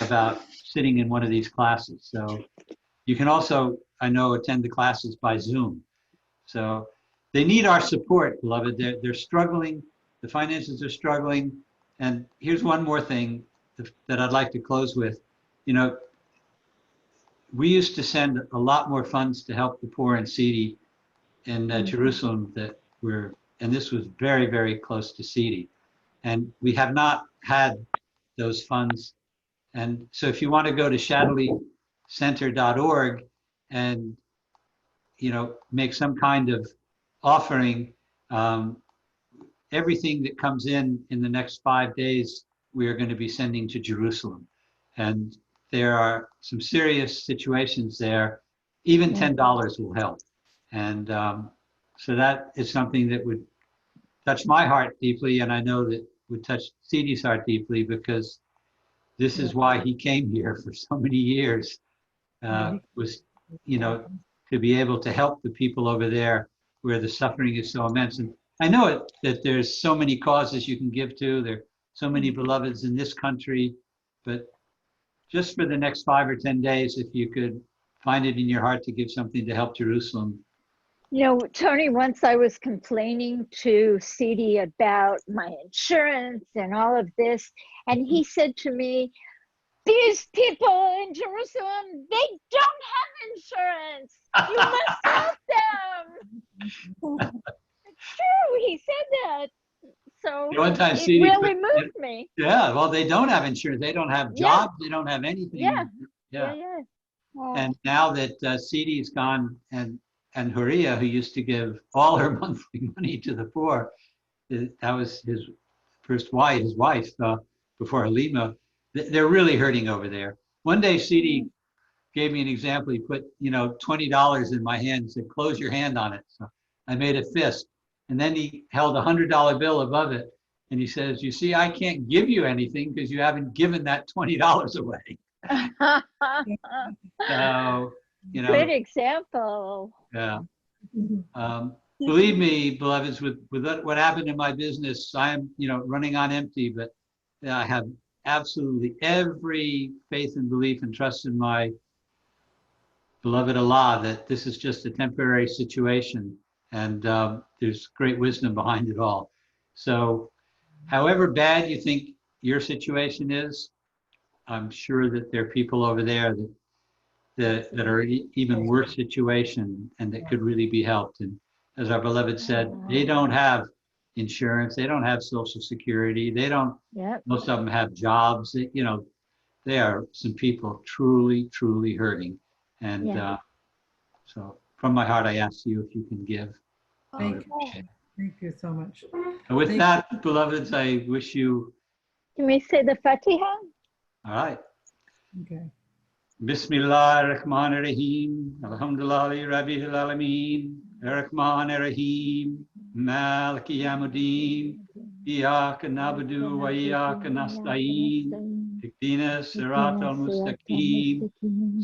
about sitting in one of these classes. So you can also, I know, attend the classes by Zoom. So they need our support, beloved. They're struggling. The finances are struggling. And here's one more thing that I'd like to close with. We used to send a lot more funds to help the poor and Sidi in Jerusalem and this was very, very close to Sidi. And we have not had those funds. And so if you want to go to shadleycenter.org and, make some kind of offering, everything that comes in the next 5 days, we are going to be sending to Jerusalem. And there are some serious situations there. Even $10 will help. And so that is something that would touch my heart deeply, and I know that would touch Sidi's heart deeply, because this is why he came here for so many years, was, to be able to help the people over there where the suffering is so immense. And I know that there's so many causes you can give to. There are so many beloveds in this country, but just for the next 5 or 10 days, if you could find it in your heart to give something to help Jerusalem. Tony, once I was complaining to Sidi about my insurance and all of this, and he said to me, these people in Jerusalem, they don't have insurance. You must help them. It's true, he said that. So One time, it really moved me. Yeah, well, they don't have insurance. They don't have jobs. They don't have anything. Yeah. And now that Sidi's gone, and Huria, who used to give all her monthly money to the poor, that was his first wife, before Halima. They're really hurting over there. One day, Sidi gave me an example. He put, $20 in my hand and said, close your hand on it. So I made a fist. And then he held a $100 bill above it. And he says, you see, I can't give you anything because you haven't given that $20 away. So, Good example. Yeah. Believe me, beloveds, with what happened in my business, I am, running on empty, but I have absolutely every faith and belief and trust in my beloved Allah that this is just a temporary situation, and there's great wisdom behind it all. So however bad you think your situation is, I'm sure that there are people over there that are even worse situation and that could really be helped. And as our beloved said, they don't have insurance, they don't have Social Security, they don't, most of them have jobs, they are some people truly, truly hurting. And so from my heart, I ask you if you can give. Thank you. Thank you so much. And with that, beloveds, I wish you. Can we say the Fatiha? All right. Okay. Bismillah ar-Rahman ar-Rahim. Alhamdulillah Rabbil Alameen. Ar-Rahman ar-Rahim. Maliki Yawmiddin. Iyyaka na'budu wa iyyaka nasta'in. Ihdina siratal mustaqim.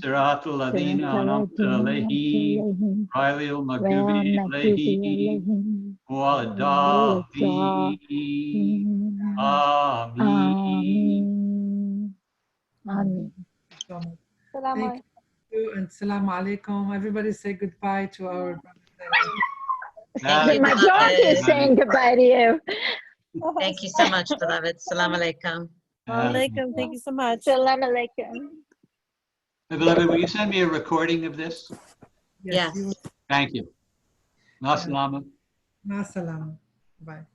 Siratal ladhina an'amta alayhim. Ghayril maghdubi alayhim. Waladdallin. Ameen. Amen. So much. Thank you and salam alaikum. Everybody say goodbye to our brother. Thank you, My dog is beloved. saying goodbye to you. Thank you so much, beloved. Salam alaikum. Alaikum. Thank you so much. Salam alaikum. Hey, beloved, will you send me a recording of this? Yes. You Thank you. Ma salama. Ma salama. Bye.